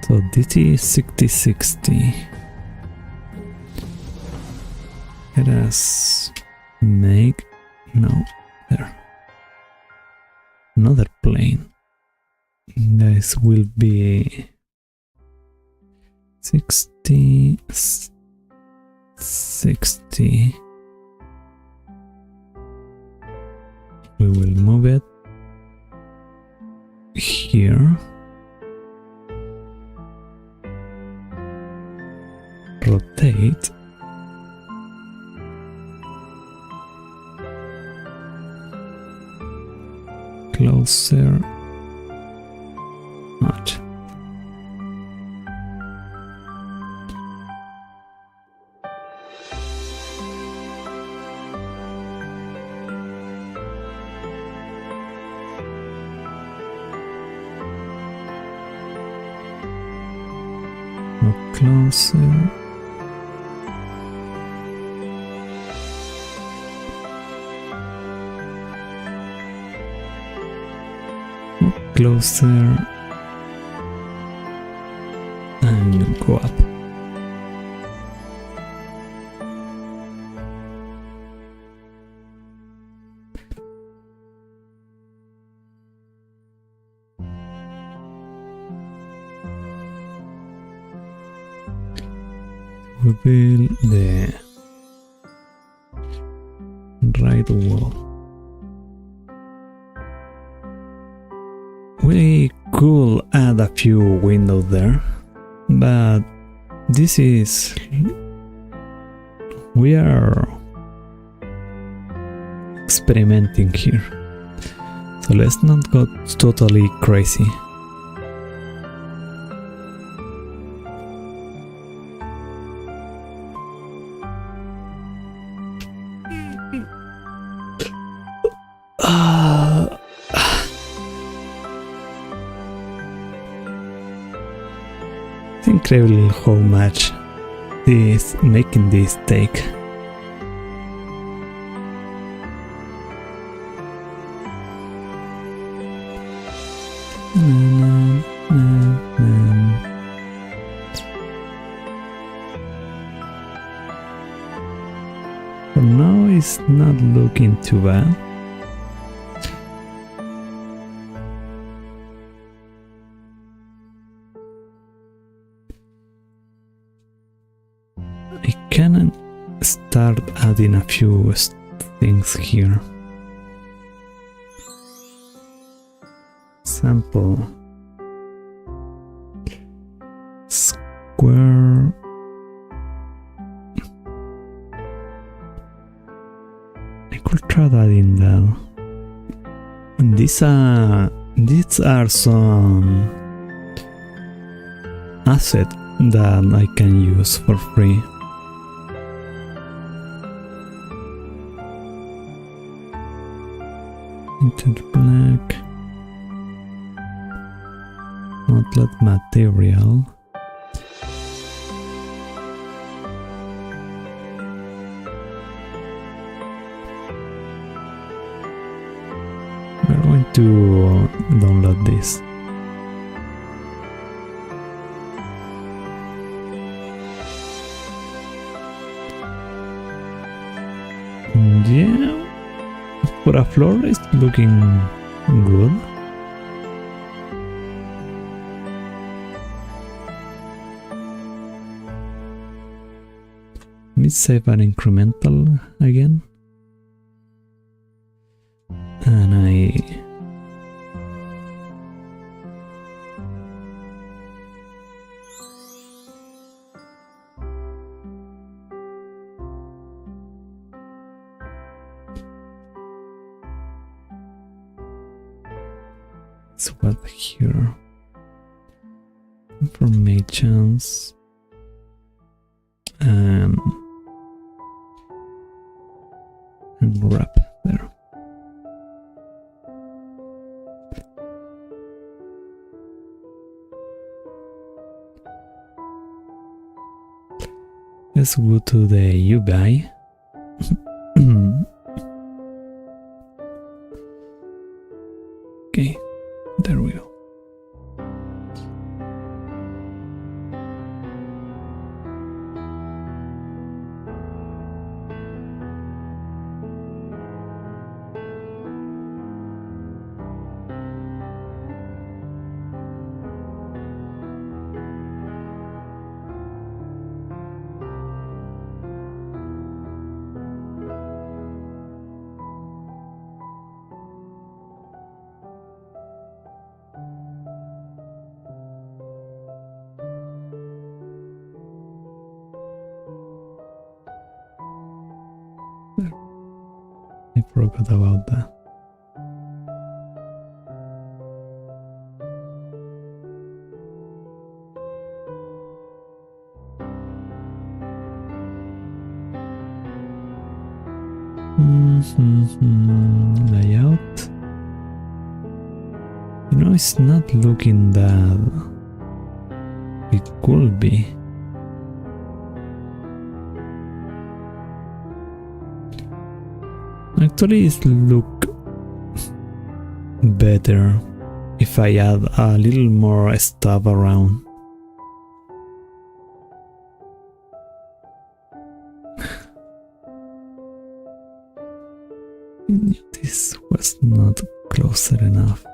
[SPEAKER 1] So this is 60-60. Let us make... no, there. Another plane. This will be 60... 60. We will move it here. Rotate. Closer. Not. Closer. Closer. And go up. We build the right wall. We could add a few windows there, but this is... we are experimenting here, so let's not go totally crazy. incredible how much this making this take. For now, it's not looking too bad. I can start adding a few things here. Sample square. I could try adding that. And these are some assets that I can use for free. Tinted black. Outlet material. We're going to download this. Yeah, for a floor it's looking good. Let me save an incremental again. And it's what here? Informations and wrap there. Let's go to the UI. Okay, there we go. I forgot about that. Layout. You know, it's not looking that it could be. Actually, it look better if I add a little more stuff around. This was not closer enough.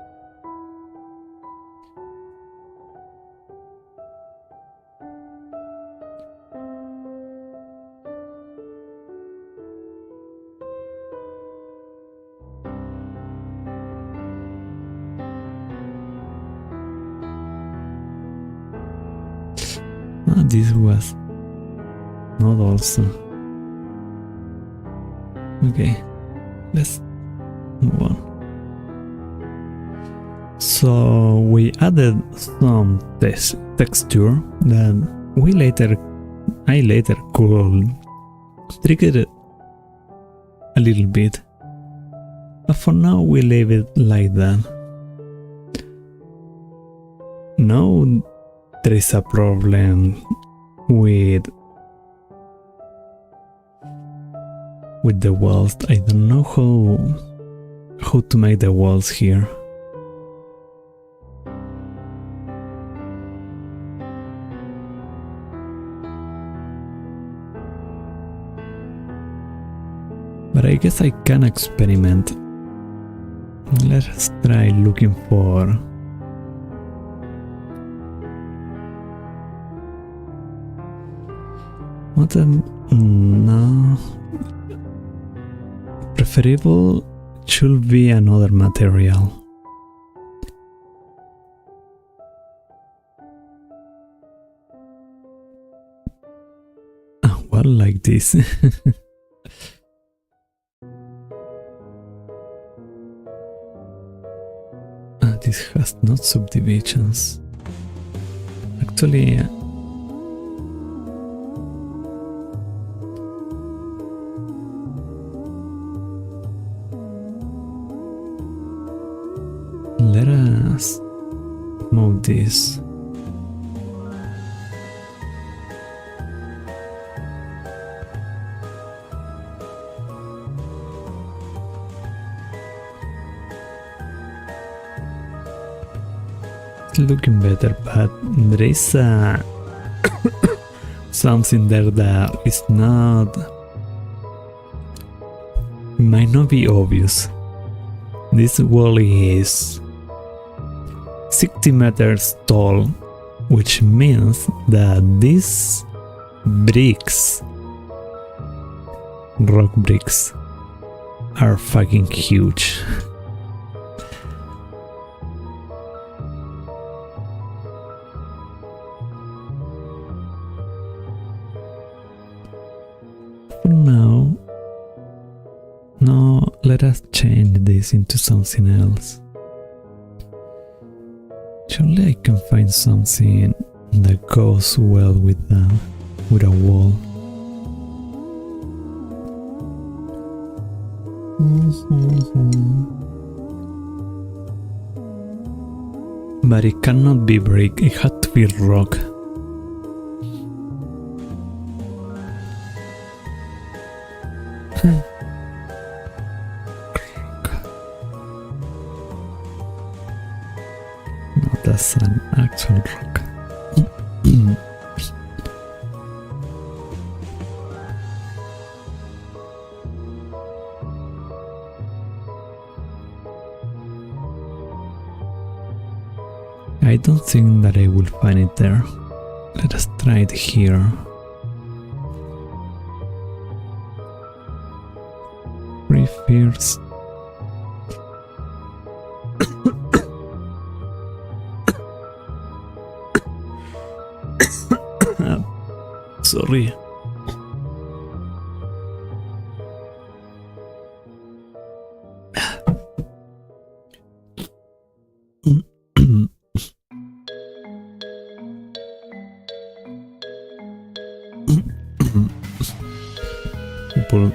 [SPEAKER 1] This was not also. Okay, let's move on. So we added some texture that I later could trigger it a little bit, but for now we leave it like that. Now there is a problem with the walls. I don't know how to make the walls here. But I guess I can experiment. Let's try looking for what no. Preferable should be another material. Well, like this. This has not subdivisions. Actually, let us move this. It's looking better, but there is something there that is not, might not be obvious. This wall is 60 meters tall, which means that these bricks, rock bricks, are fucking huge. For now, no, let us change this into something else. Surely I can find something that goes well with a wall. But it cannot be brick, it had to be rock. No, that's an actual rock. I don't think that I will find it there. Let us try it here. Refers. Sorry. People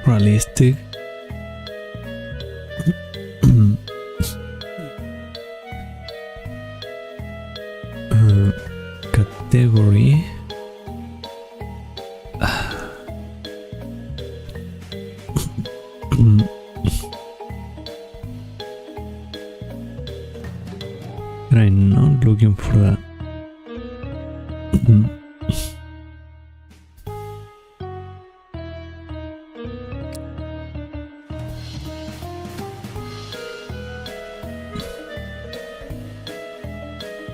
[SPEAKER 1] realistic. Category. But I'm not looking for that.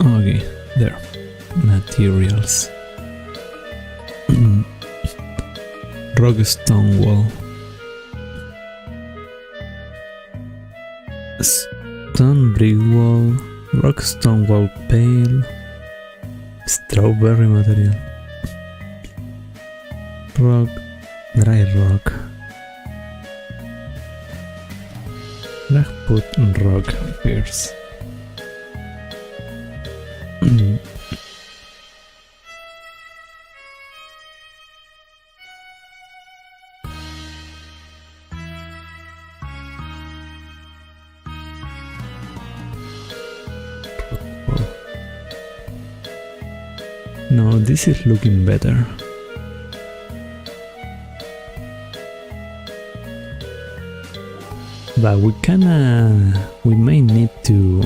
[SPEAKER 1] Okay, there. Materials. Rock stone wall. Stone brick wall. Rock stone wall pale. Strawberry material. Rock. Dry rock. Let's put rock first. No, this is looking better. But we may need to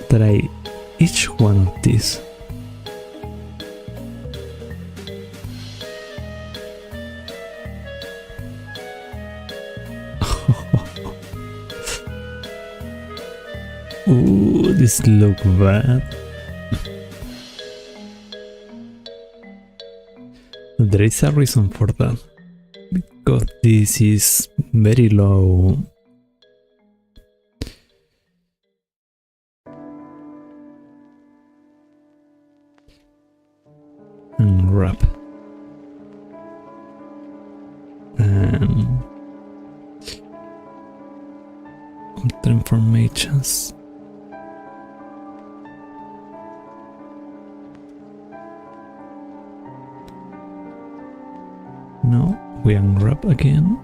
[SPEAKER 1] try each one of these. Ooh, this look bad. There is a reason for that. Because this is very low. And wrap. And transformations. No, we unwrap again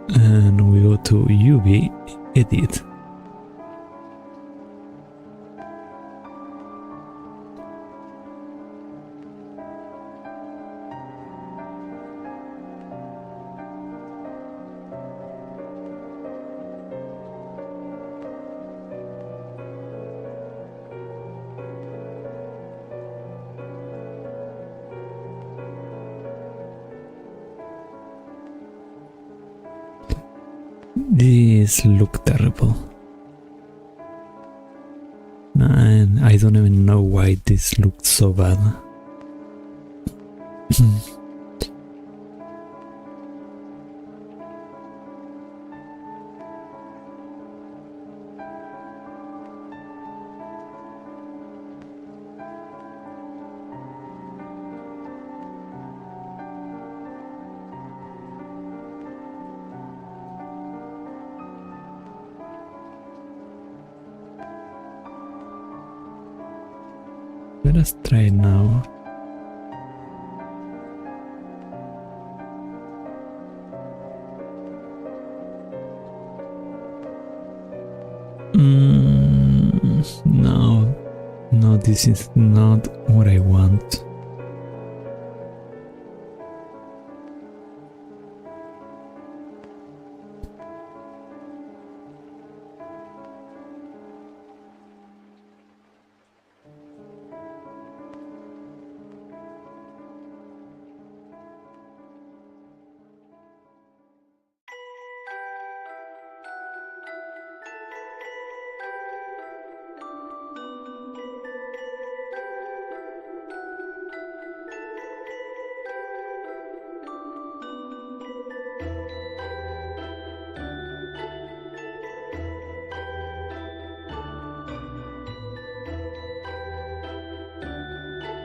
[SPEAKER 1] and we go to UV edit. These look terrible. And I don't even know why this looked so bad. Let us try it now. No, this is not what I want.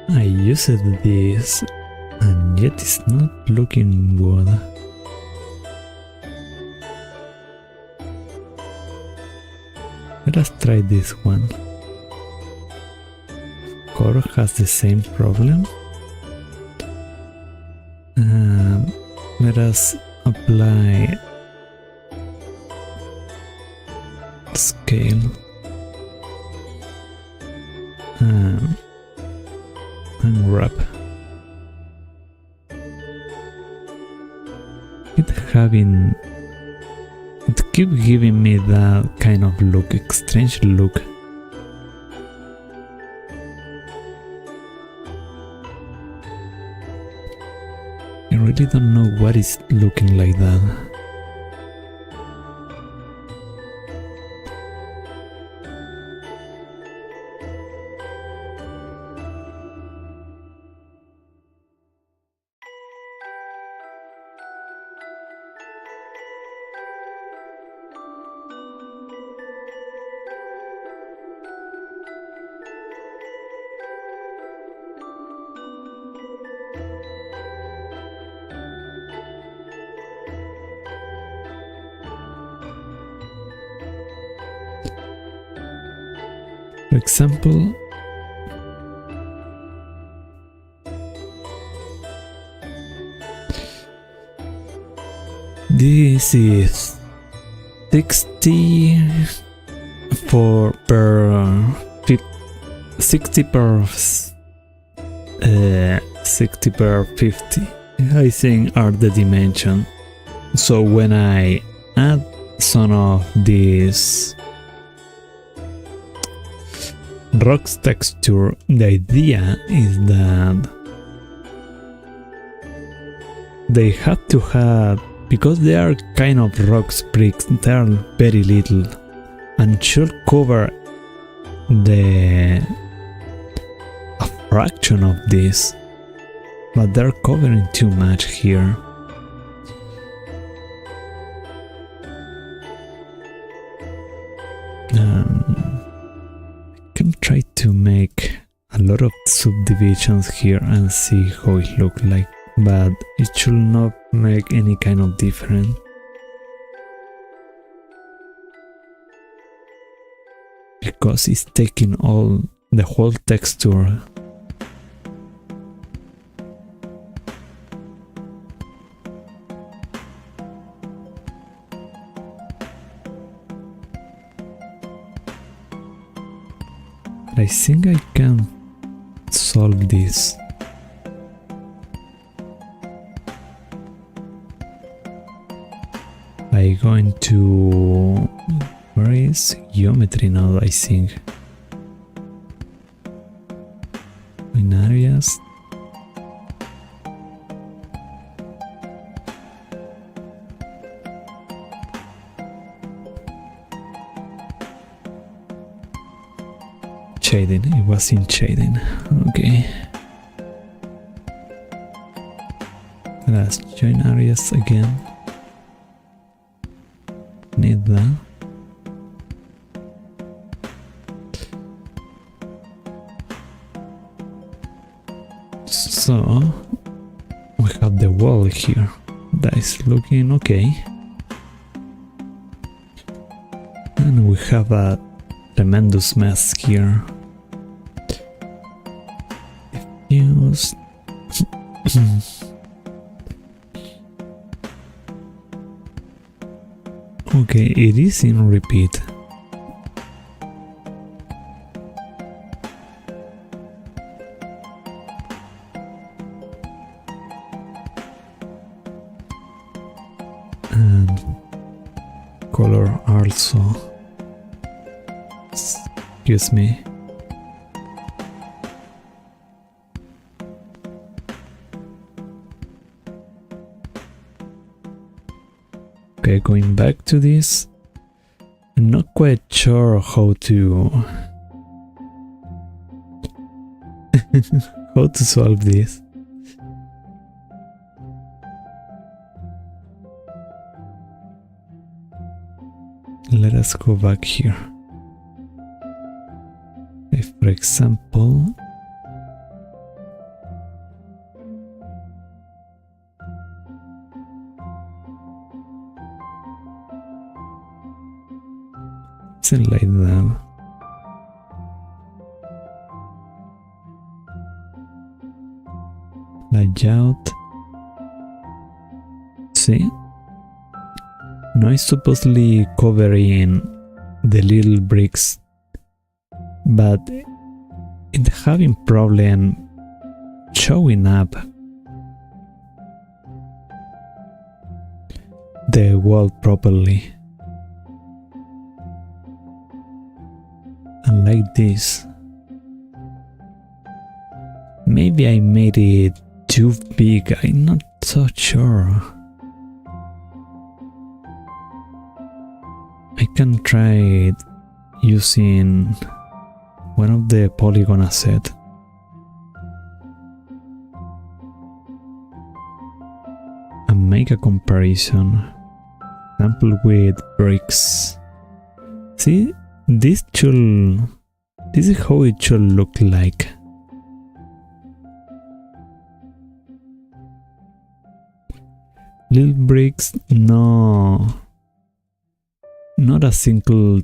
[SPEAKER 1] I used this and yet it's not looking good. Let us try this one. Core has the same problem. Let us apply scale. And wrap. It keeps giving me that kind of look, strange look. I really don't know what is looking like that. For example, this is 60 per 60 per 50, I think, are the dimension. So when I add some of these rocks texture, the idea is that they have to have, because they are kind of rocks bricks, they are very little and should cover a fraction of this, but they're covering too much here. I can try to make a lot of subdivisions here and see how it looks like, but it should not make any kind of difference. Because it's taking all the whole texture. I think I can solve this. By going to, where is geometry now, I think. In areas. Shading, it was in shading. Okay. Let's join areas again. Need that. So we have the wall here. That is looking okay. And we have a tremendous mess here. Use okay, it is in repeat. And color also. Excuse me. Okay, going back to this, I'm not quite sure how to how to solve this. Let us go back here. If, for example, something like that. Layout. See? Now it's supposedly covering the little bricks, but it's having problem showing up the wall properly. And like this. Maybe I made it too big, I'm not so sure. I can try it using one of the polygon asset. And make a comparison. Example with bricks. See, this is how it should look like. Little bricks, no, not a single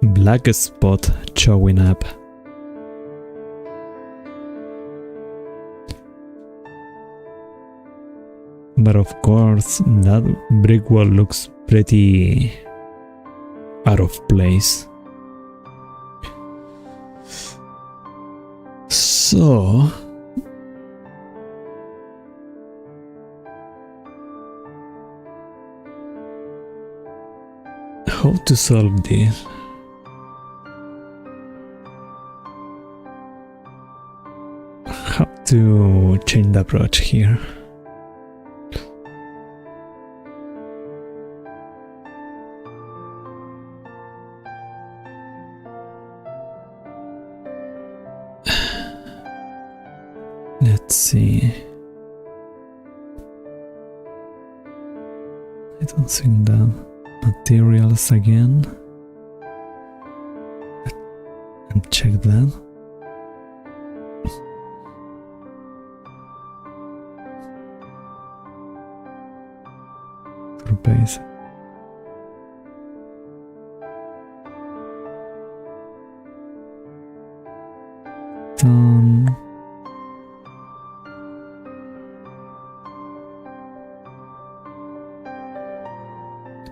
[SPEAKER 1] black spot showing up. But of course, that brick wall looks pretty out of place. So how to solve this? How to change the approach here? Let's see. I don't think that materials again. And check that. Base. Done.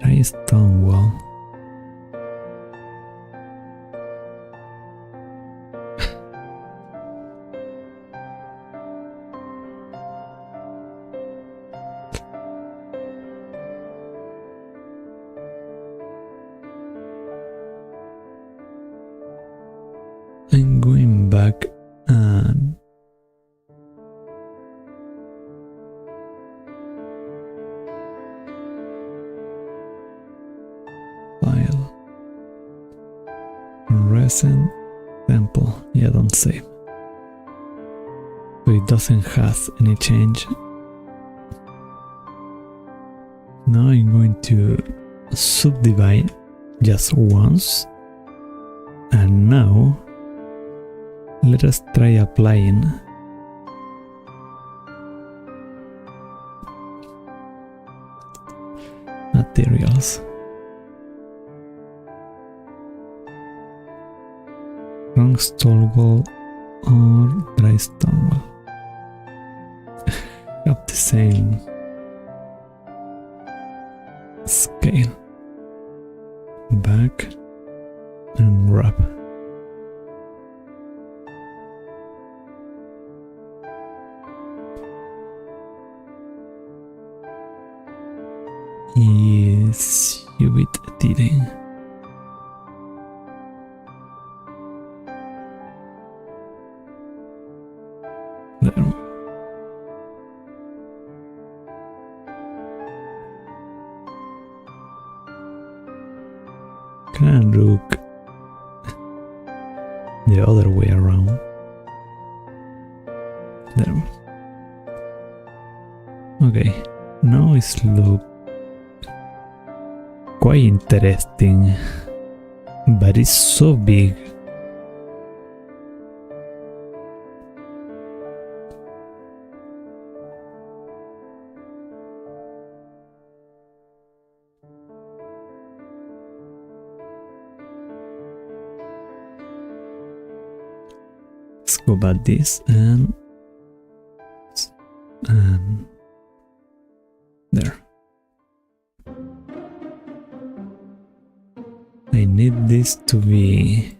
[SPEAKER 1] Try stone wall. I'm going back and file recent temple. Yeah, don't save. So it doesn't have any change. Now I'm going to subdivide just once, and now let us try applying materials. Wrong stone wall or dry stone wall. Have the same scale. Back and wrap. Yes, you bit editing. There. Can look the other way around. There. Okay, now it's look quite interesting, but it's so big. Let's go back this and there. I need this to be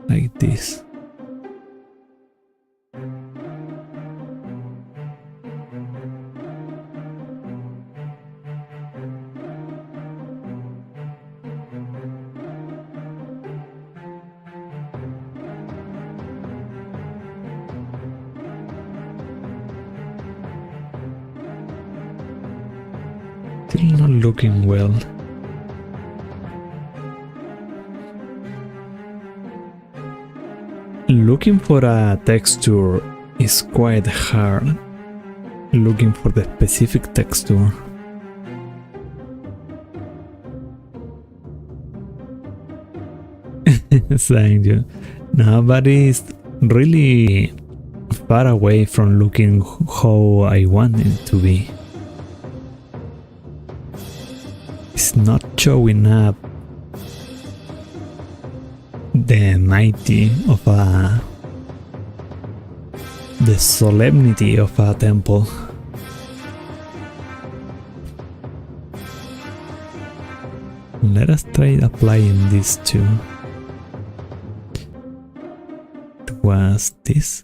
[SPEAKER 1] like this. Still not looking well. Looking for a texture is quite hard. Looking for the specific texture. Thank you. Nobody's really far away from looking how I want it to be. It's not showing up the mighty of the solemnity of a temple. Let us try applying this too. was this.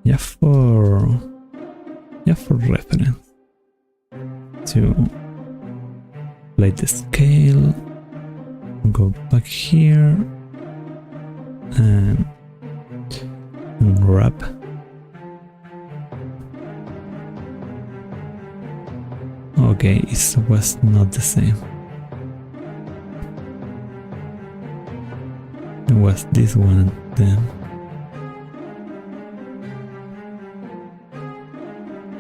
[SPEAKER 1] Yeah, for reference to play the scale, go back here and wrap. Okay, it was not the same. It was this one then.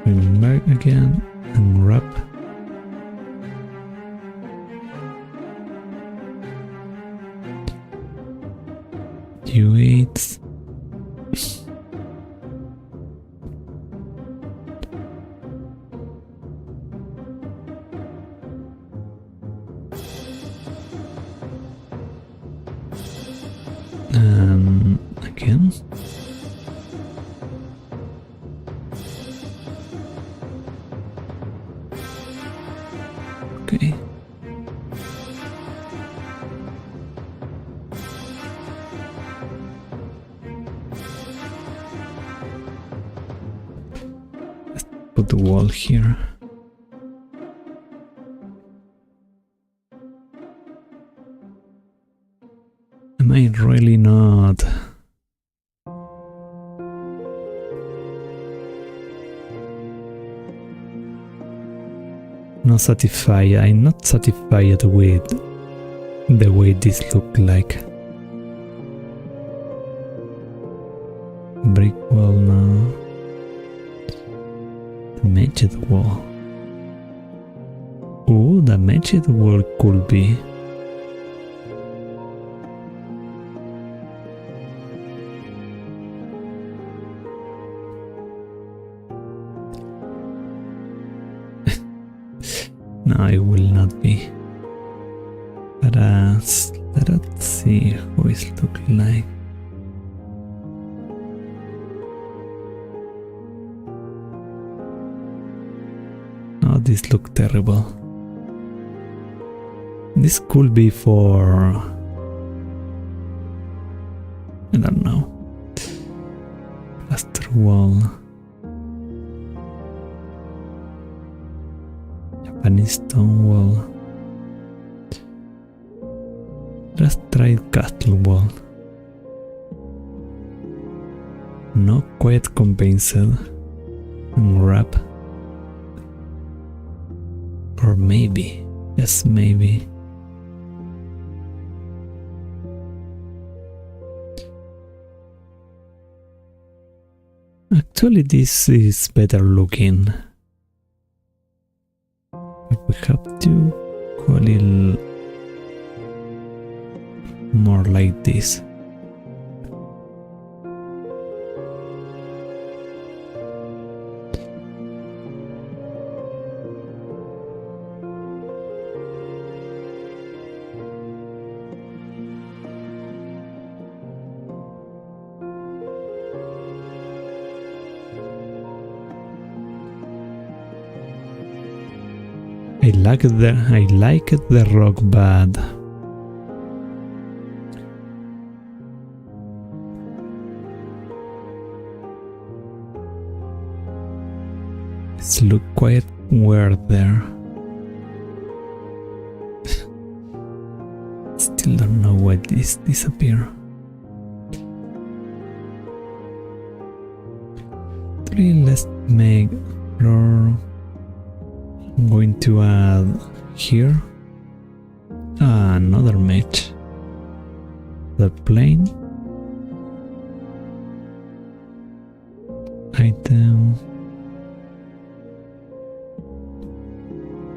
[SPEAKER 1] Bring back again and wrap. U8. Again. Okay. Let's put the wall here. Am I really not? Not satisfied. I'm not satisfied with the way this look like. Brick wall now. The matched wall. Oh, the matched wall could be. No, it will not be. But let's see how it look like. Oh, this look terrible. This could be for, I don't know, plaster wall. Japanese stone wall. Let's try castle wall. Not quite convinced. And wrap. Or maybe, yes, maybe. Actually, this is better looking. We have to go a little more like this. I like the rock, but it's look quite weird there. Still don't know why this disappear. Let's make floor. I'm going to add here another match. The plane item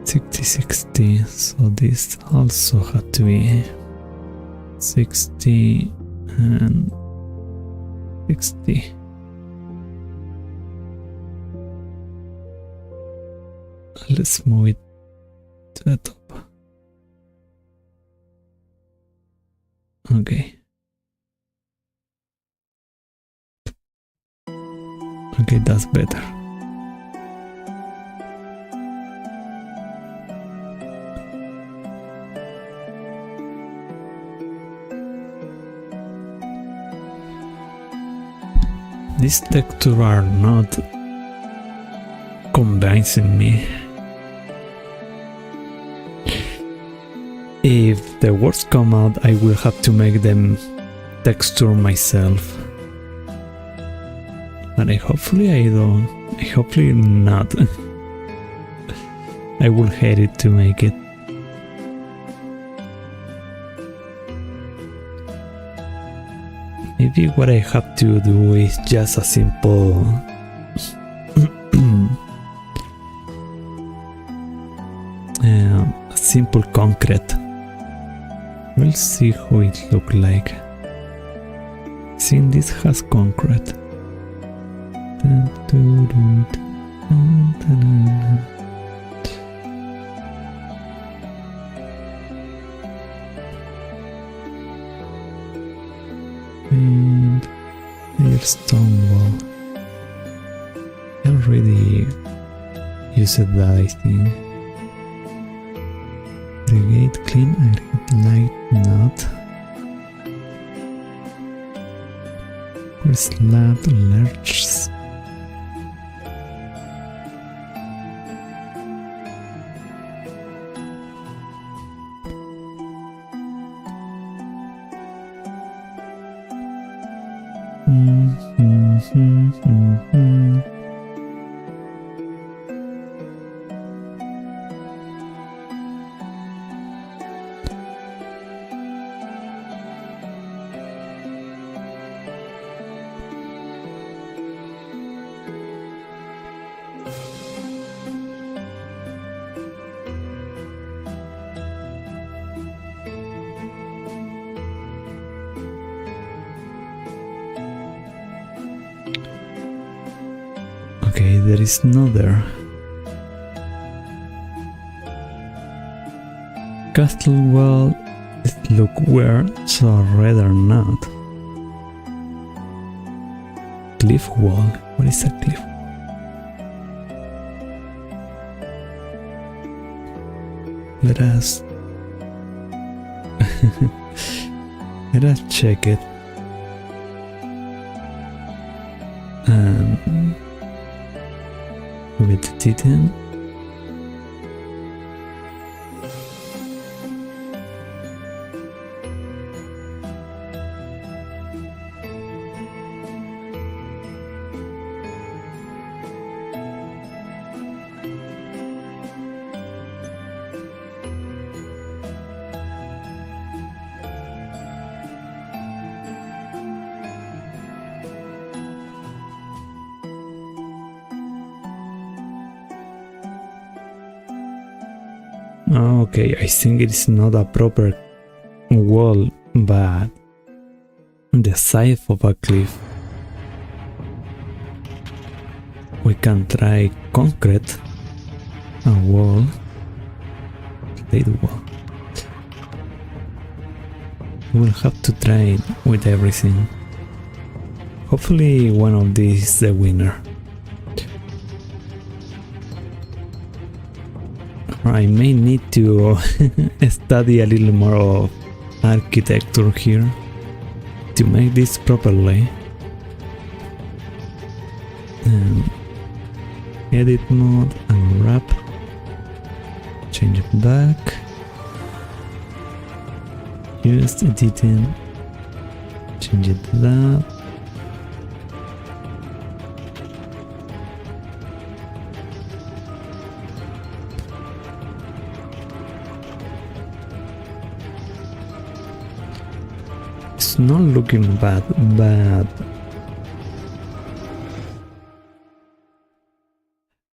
[SPEAKER 1] 60-60, so this also had to be 60 and 60. Let's move it to the top. Okay. Okay, that's better. These textures are not convincing me. If the words come out, I will have to make them texture myself. But hopefully I don't. Hopefully not. I will hate it to make it. Maybe what I have to do is just a simple a simple concrete. We'll see how it looks like. Since this has concrete. And here's stone wall. I already used that, I think. Aggregate clean, aggregate light not. Slab large. Okay, there is no there. Castle wall, it look weird, so I'd rather not. Cliff wall, what is a cliff wall? Let us check it. With the Titan. Okay, I think it is not a proper wall, but the side of a cliff. We can try concrete, a wall, plate wall. We'll have to try it with everything. Hopefully one of these is the winner. I may need to study a little more of architecture here to make this properly. Edit mode, unwrap, change it back, use editing, change it to that. It's not looking bad, but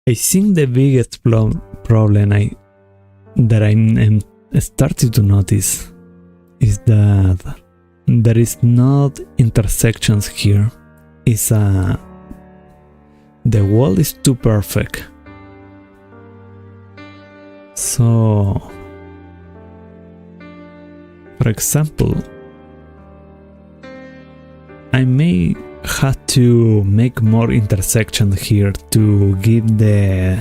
[SPEAKER 1] I think the biggest problem that I'm starting to notice is that there is not intersections here. The wall is too perfect. So, for example, I may have to make more intersections here to give the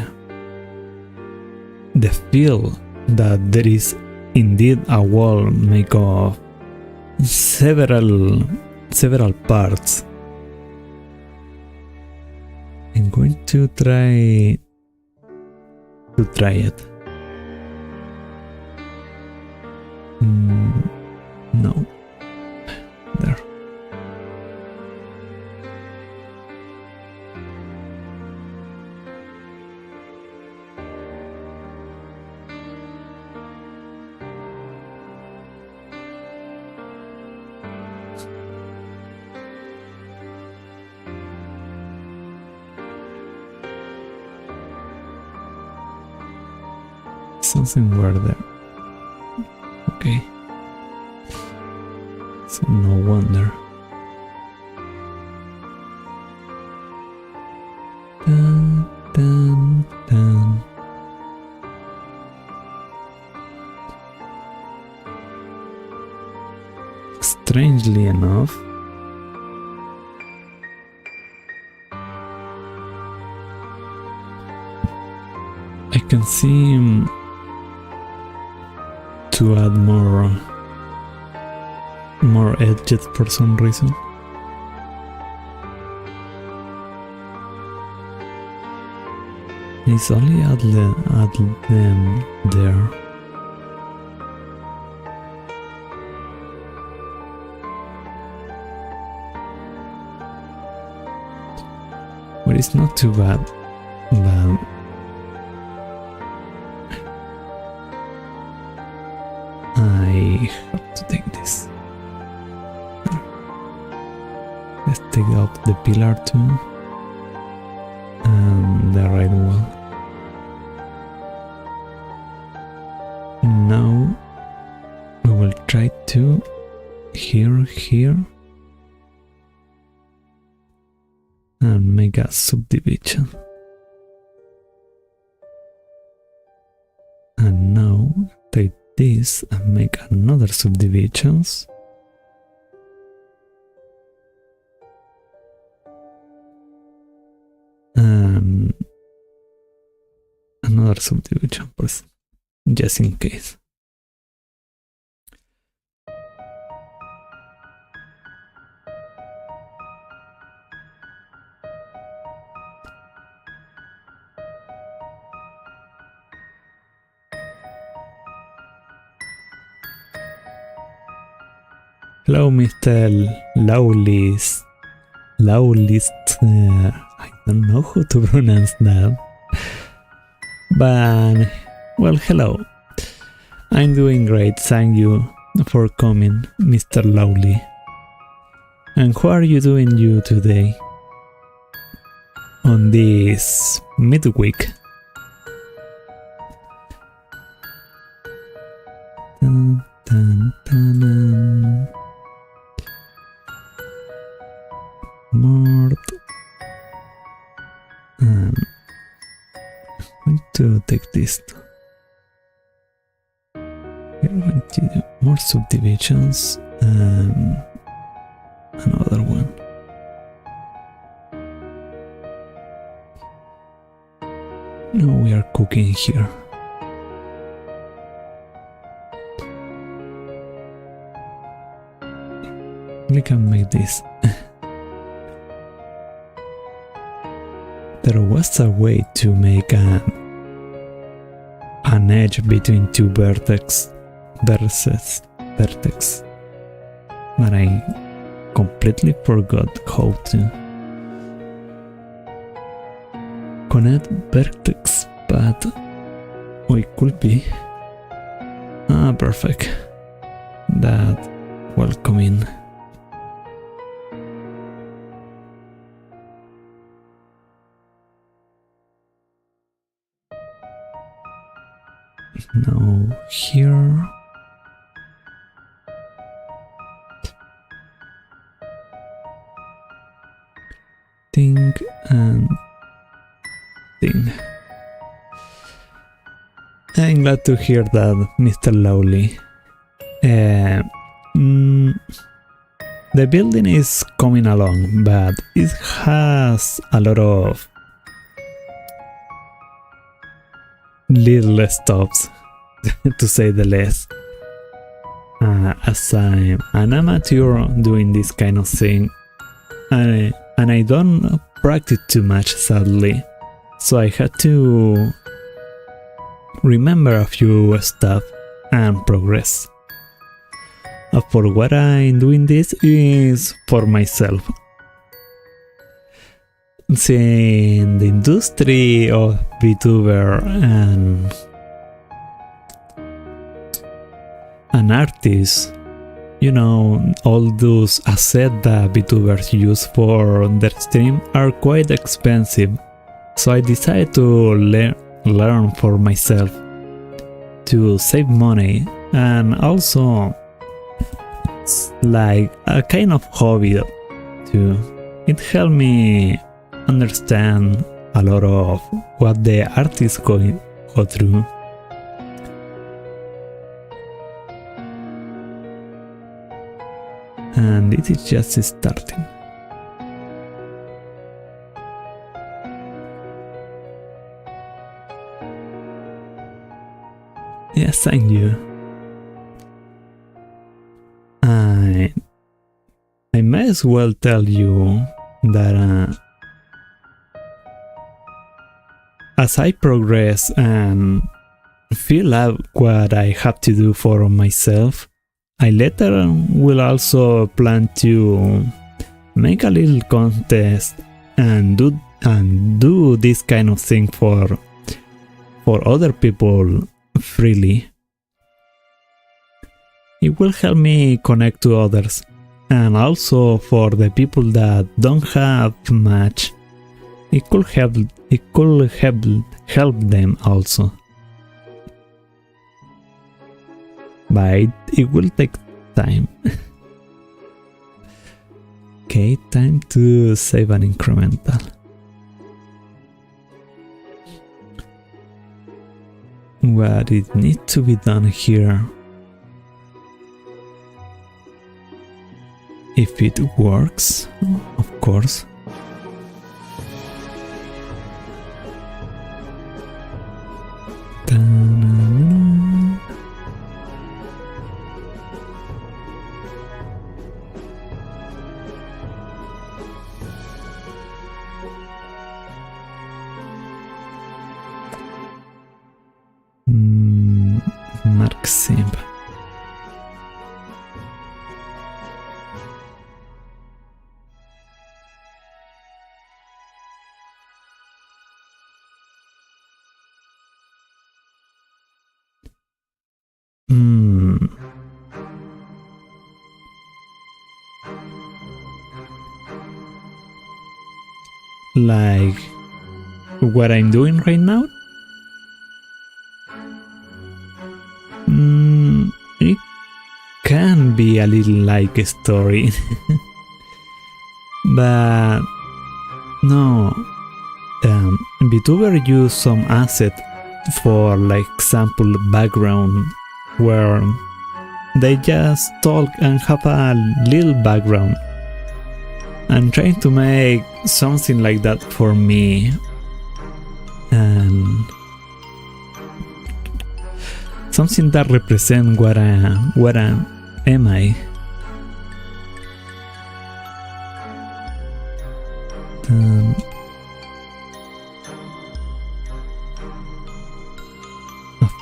[SPEAKER 1] feel that there is indeed a wall made of several parts. going to try it. No. There. Something weird there. Okay. So no wonder. Dun, dun, dun. Strangely enough, I can see to add more edges for some reason. It's only add them there. But it's not too bad. I have to take this. Let's take out the pillar too. And the right one. Now we will try to here and make a subdivision. And now take this and make another subdivisions. And another subdivision, just in case. Hello, Mr. Lawlist. I don't know how to pronounce that. But, well, hello. I'm doing great, thank you for coming, Mr. Lawley. And how are you doing today? On this midweek? Dun, dun, dun, dun. Mort. I'm going to take this. We're going to do more subdivisions and another one. Now we are cooking here. We can make this. There was a way to make an edge between two vertex, but I completely forgot how to connect vertex, but it could be. Perfect. That welcoming. Now here. Thing and thing. I'm glad to hear that, Mr. Lawley. The building is coming along, but it has a lot of little stops, to say the least. As I'm an amateur doing this kind of thing, and I don't practice too much, sadly, so I had to remember a few stuff and progress. For what I'm doing this is for myself. Seeing the industry of VTuber and artists, you know, all those assets that VTubers use for their stream are quite expensive, so I decided to learn for myself to save money, and also it's like a kind of hobby too. It helped me understand a lot of what the artists go through. And it is just starting. Yes, thank you. I may as well tell you that as I progress and feel out what I have to do for myself, I later will also plan to make a little contest and do this kind of thing for other people freely. It will help me connect to others, and also for the people that don't have much, it could help them also. But it will take time. Okay, time to save an incremental. What it needs to be done here, if it works, of course. Mark Simp. Like what I'm doing right now? It can be a little like a story. But no, VTuber use some asset for, like, example, background, where they just talk and have a little background. I'm trying to make something like that for me, and something that represents what am I.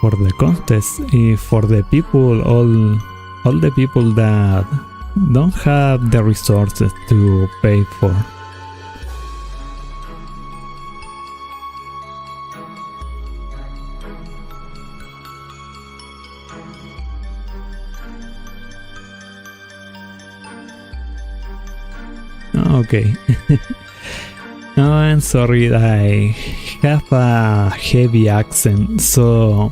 [SPEAKER 1] For the contest, for the people, all the people that don't have the resources to pay for. Okay. No, I'm sorry, I have a heavy accent, so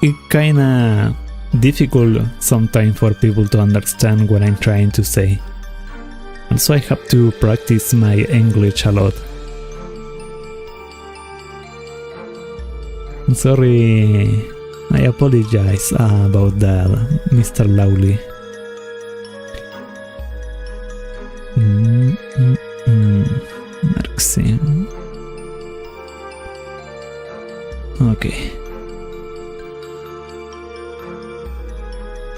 [SPEAKER 1] it's kinda difficult sometimes for people to understand what I'm trying to say. Also, I have to practice my English a lot. I'm sorry, I apologize about that, Mr. Lowley. Maxim. Okay.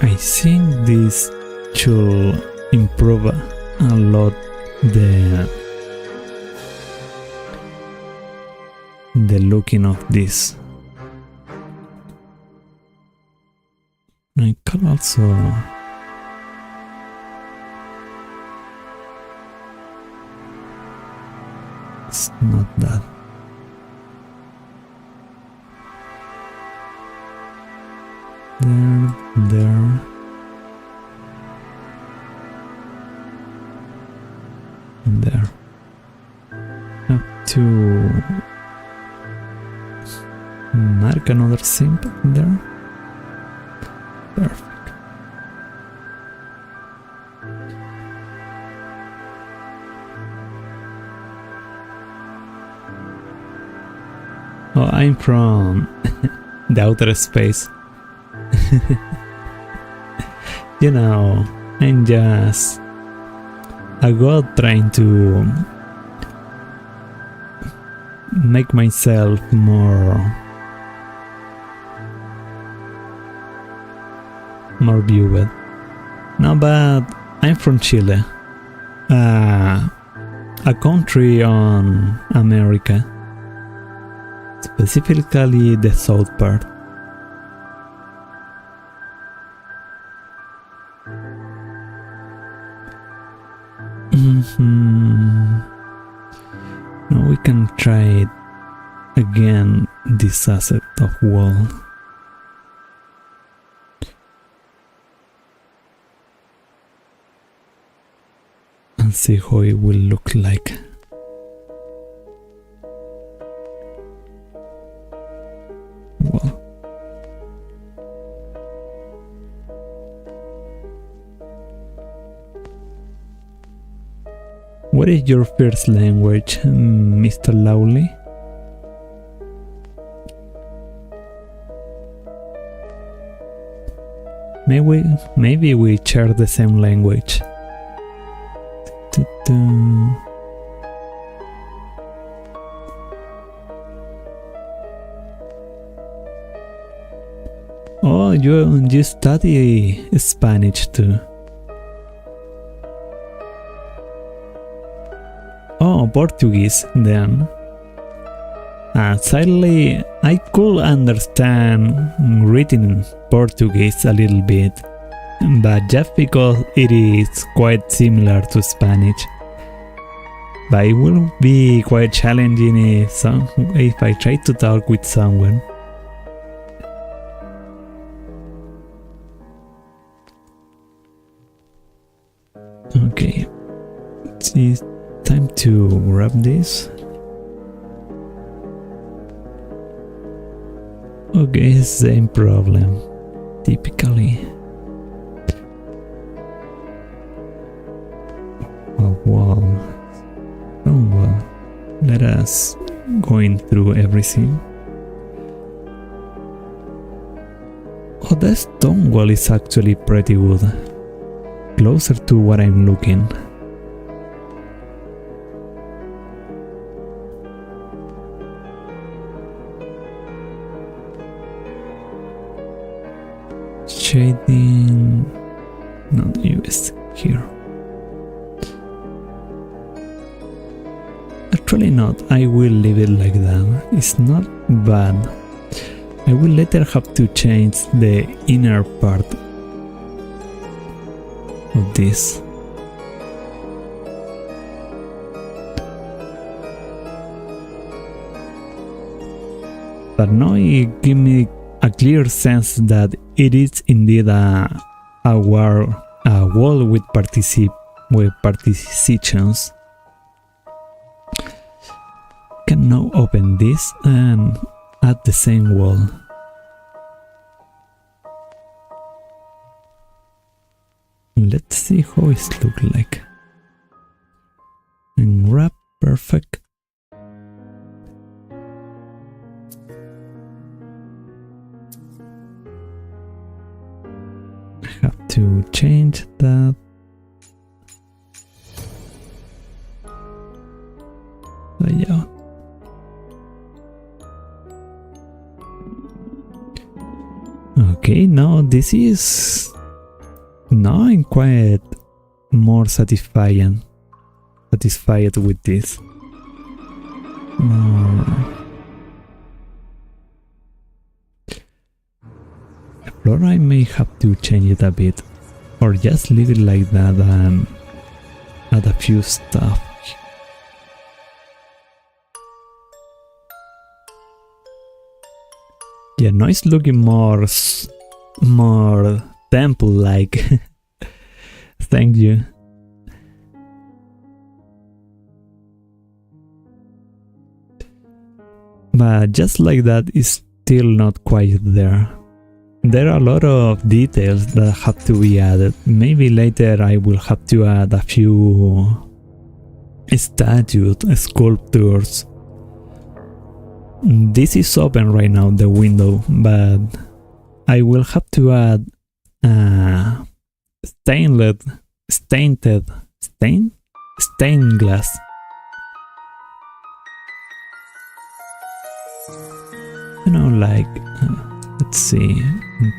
[SPEAKER 1] I think this should improve a lot the the looking of this. I can also it's not that. There. And there. Have to mark another symbol there. Perfect. Oh, I'm from the outer space. You know, I'm just a god trying to make myself more viewed. No, but I'm from Chile, a country on America, specifically the south part. Now we can try it again, this asset of wall. And see how it will look like. Well, what is your first language, Mr. Lowley? Maybe we share the same language. Oh, you study Spanish too. Oh, Portuguese then. Sadly, I could understand written Portuguese a little bit, but just because it is quite similar to Spanish. But it will be quite challenging if I try to talk with someone. Okay, it's time to grab this. Okay, same problem, typically. A wall. Oh well, let us going through everything. Oh, that stone wall is actually pretty good. Closer to what I'm looking. Shading, not used here. Actually not, I will leave it like that. It's not bad. I will later have to change the inner part of this. But now it gives me a clear sense that it is indeed a wall with partitions. Can now open this and add the same wall. Let's see how it looks like. And wrap, perfect. Have to change that. Layout. Okay, now this is. Now I'm quite more satisfied with this. More floor I may have to change it a bit, or just leave it like that and add a few stuff. Yeah, now it's looking more temple-like. Thank you. But just like that, it's still not quite there. There are a lot of details that have to be added. Maybe later I will have to add a few statues, sculptures. This is open right now, the window, but I will have to add stained glass. You know, like, let's see, in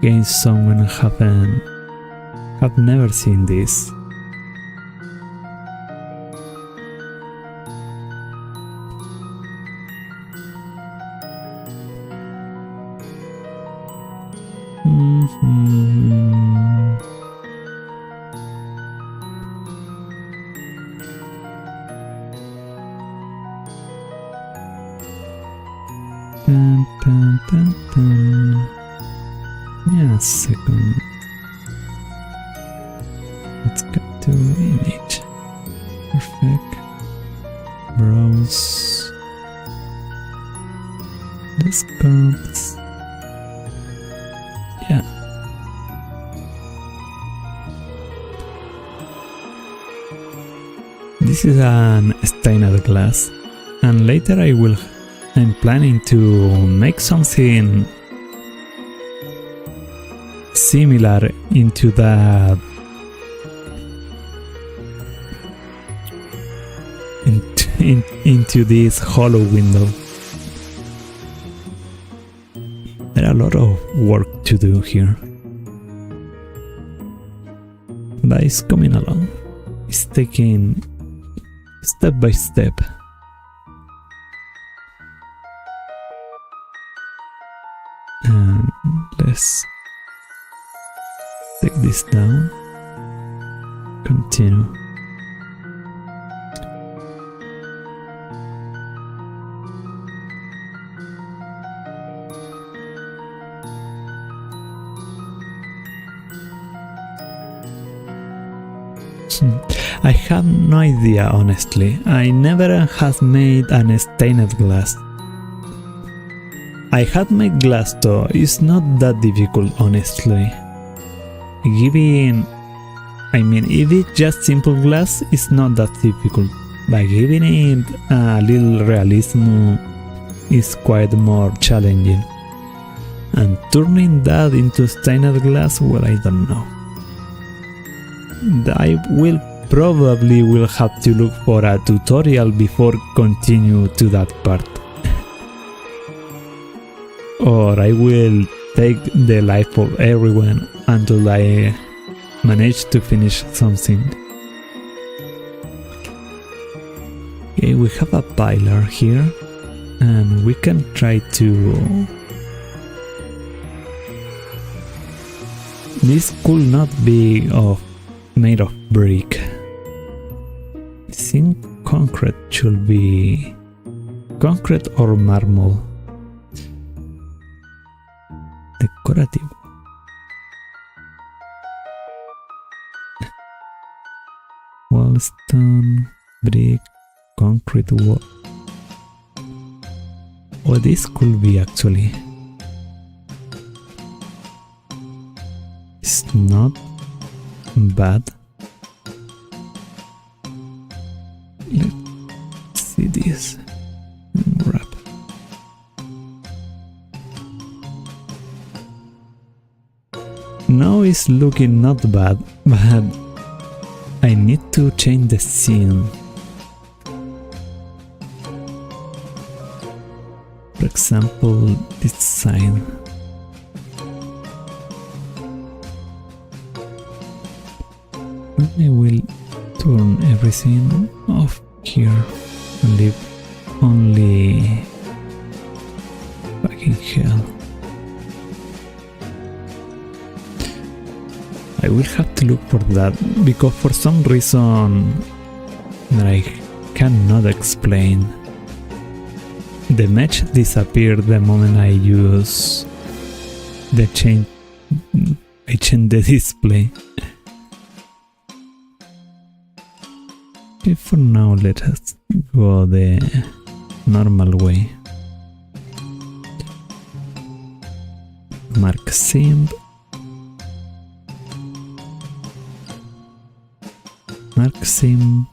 [SPEAKER 1] case someone have never seen this. Yeah, second. Let's go to image. Perfect. Browse. The sculpts. Yeah. This is an stained glass, and later I'm planning to make something similar into that into this hollow window. There are a lot of work to do here, but it's coming along. It's taking step by step. And let's take this down. Continue. I have no idea, honestly. I never have made an stained glass. I had made glass though, it's not that difficult, honestly. If it's just simple glass, it's not that difficult, but giving it a little realism is quite more challenging. And turning that into stained glass, well, I don't know. I probably will have to look for a tutorial before continue to that part. Or I will take the life of everyone until I manage to finish something. Okay, we have a pillar here, and we can try to... This could not be made of brick. I think concrete should be... concrete or marble. Decorative. Wall, stone, brick, concrete wall. Or this could be actually. It's not bad. Let's see this. Wrap. Now it's looking not bad, but I need to change the scene. For example, this sign. I will turn everything off here and leave only fucking hell. I will have to look for that, because for some reason that I cannot explain, the mesh disappeared the moment I use the change the display. Okay, for now let us go the normal way. Mark simp. Mark sim.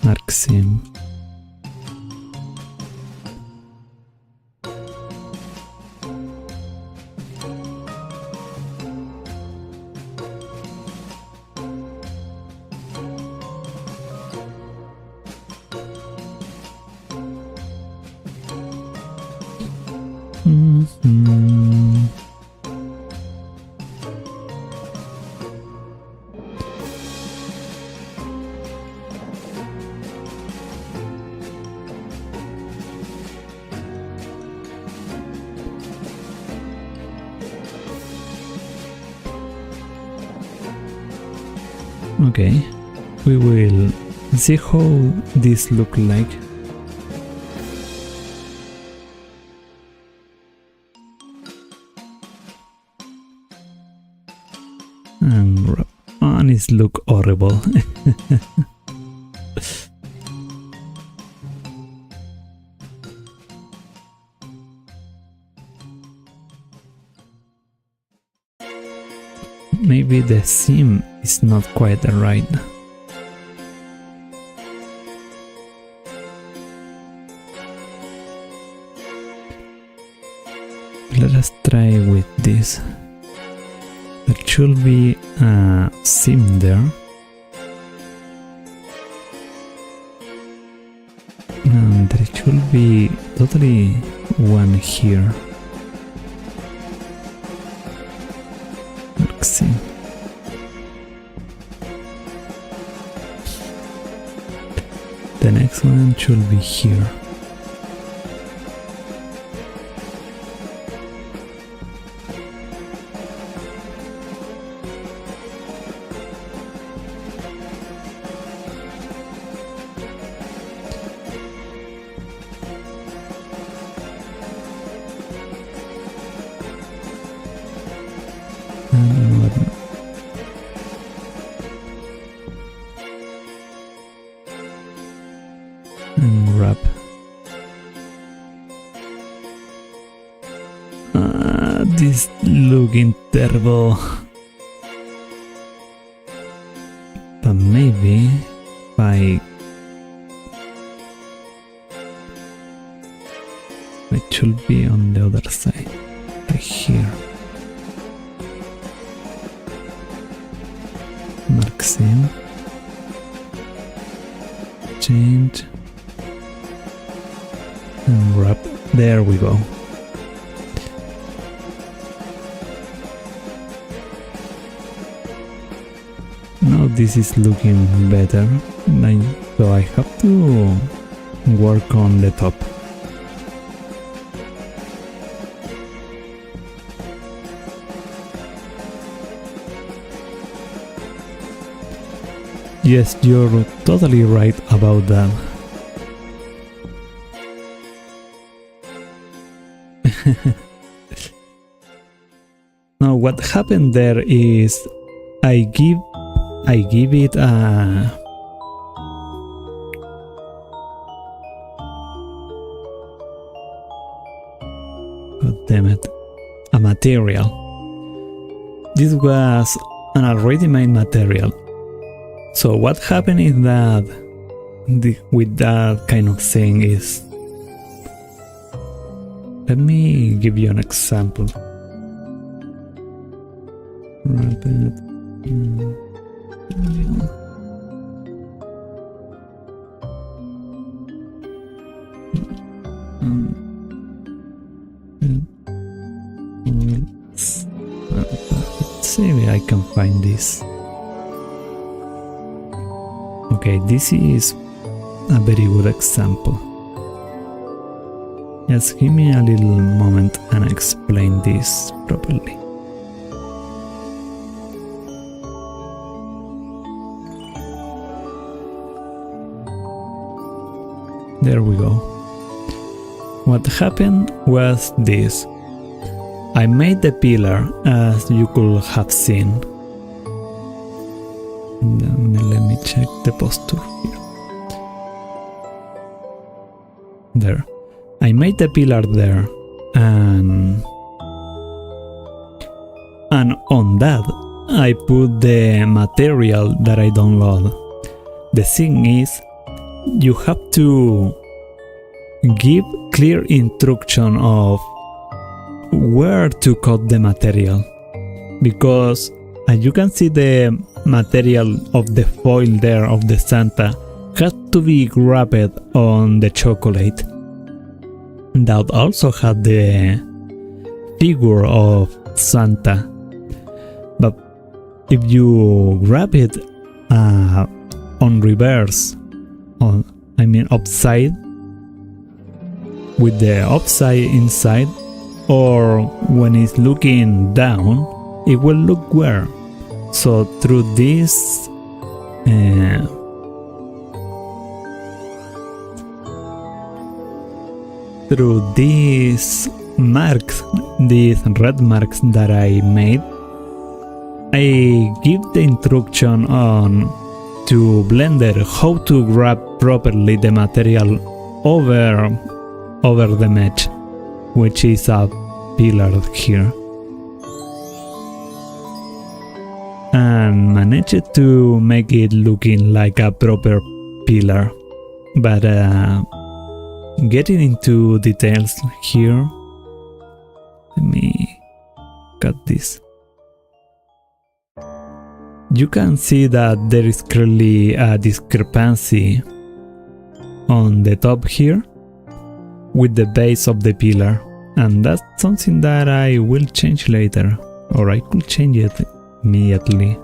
[SPEAKER 1] Mark sim. Okay, we will see how this look like. And it look horrible. Maybe the seam is not quite right. Let us try with this. There should be a seam there. And there should be totally one here. Let's see. The next one should be here. And wrap. This looking terrible. But maybe by it should be on the other side, right here. Mark seam. Change. And wrap. There we go. Now this is looking better. So I have to work on the top. Yes, you're totally right about that. Now what happened there is I give it a a material. This was an already made material. So what happened is that with that kind of thing is, let me give you an example. Let's see if I can find this. Okay, this is a very good example. Just give me a little moment and I'll explain this properly. There we go. What happened was this. I made the pillar as you could have seen. Let me check the posture here. There. I made the pillar there and on that I put the material that I download. The thing is, you have to give clear instruction of where to cut the material, because as you can see, the material of the foil there of the Santa has to be wrapped on the chocolate. That also had the figure of Santa, but if you wrap it on reverse, upside, with the upside inside, or when it's looking down, it will look weird. So through this marks, these red marks that I made, I give the instruction on to Blender how to wrap properly the material over the mesh, which is a pillar here, and managed to make it looking like a proper pillar. But getting into details here, let me cut this. You can see that there is clearly a discrepancy on the top here with the base of the pillar, and that's something that I will change later, or I could change it immediately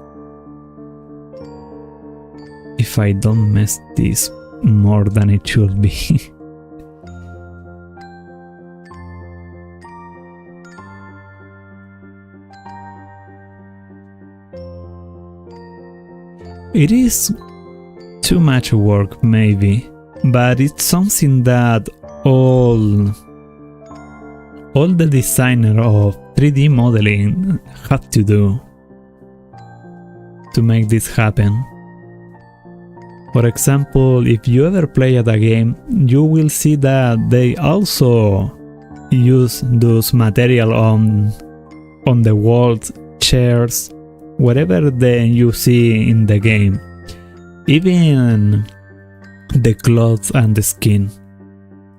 [SPEAKER 1] if I don't mess this more than it should be. It is too much work maybe, but it's something that all the designer of 3D modeling have to do to make this happen. For example, if you ever play at a game, you will see that they also use those material on the walls, chairs, whatever you see in the game, even the clothes and the skin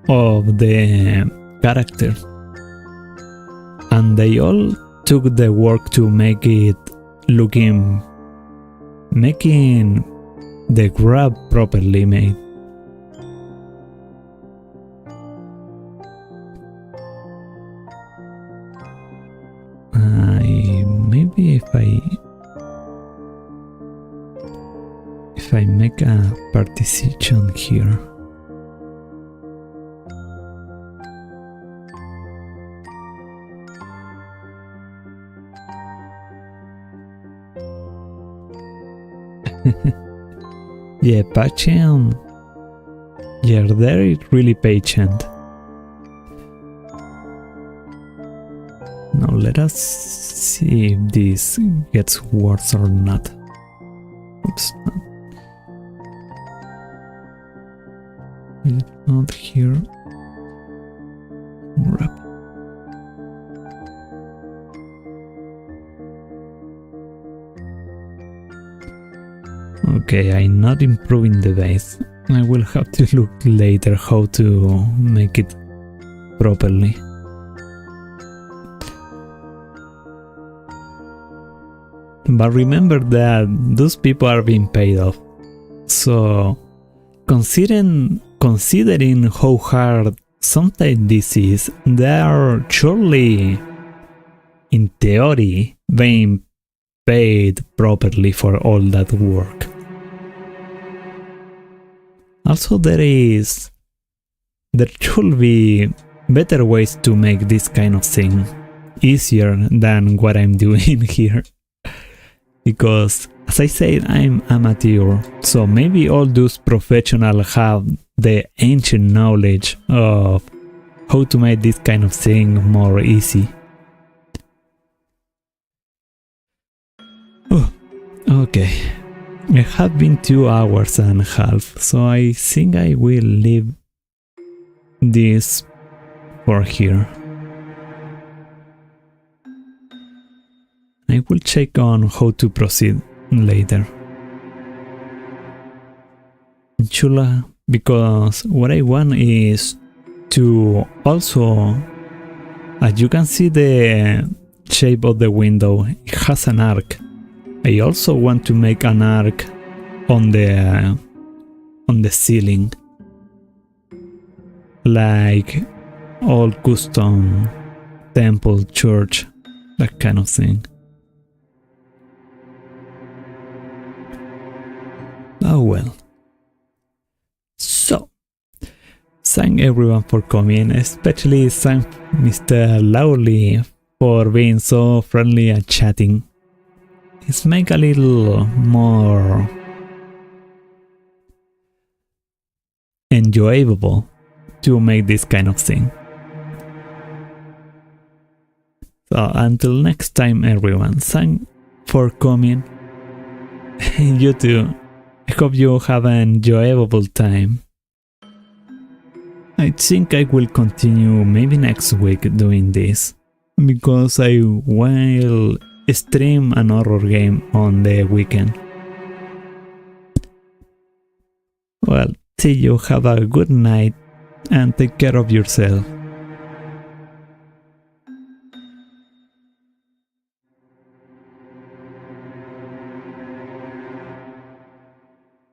[SPEAKER 1] of the character, and they all took the work to make it making the grab properly made. Maybe if I make a partition here. Yeah, patient. Yeah, they're really patient. Now let us see if this gets worse or not. Oops. Not here. Wrap. Okay, I'm not improving the base. I will have to look later how to make it properly. But remember that those people are being paid off. So considering how hard sometimes this is, they are surely, in theory, being paid properly for all that work. Also, there should be better ways to make this kind of thing easier than what I'm doing here. Because, as I said, I'm amateur, so maybe all those professionals have the ancient knowledge of how to make this kind of thing more easy. Oh, okay. It have been 2 hours and a half, so I think I will leave this for here. I will check on how to proceed later. Chula, because what I want is to also, as you can see the shape of the window, it has an arc. I also want to make an arc on the ceiling, like all custom temple, church, that kind of thing. Oh well. So, thank everyone for coming, especially thank Mr. Lowly for being so friendly and chatting. It's make a little more enjoyable to make this kind of thing. So until next time everyone, thanks for coming. You too. I hope you have an enjoyable time. I think I will continue maybe next week doing this, because I will stream an horror game on the weekend. Well, see you, have a good night and take care of yourself.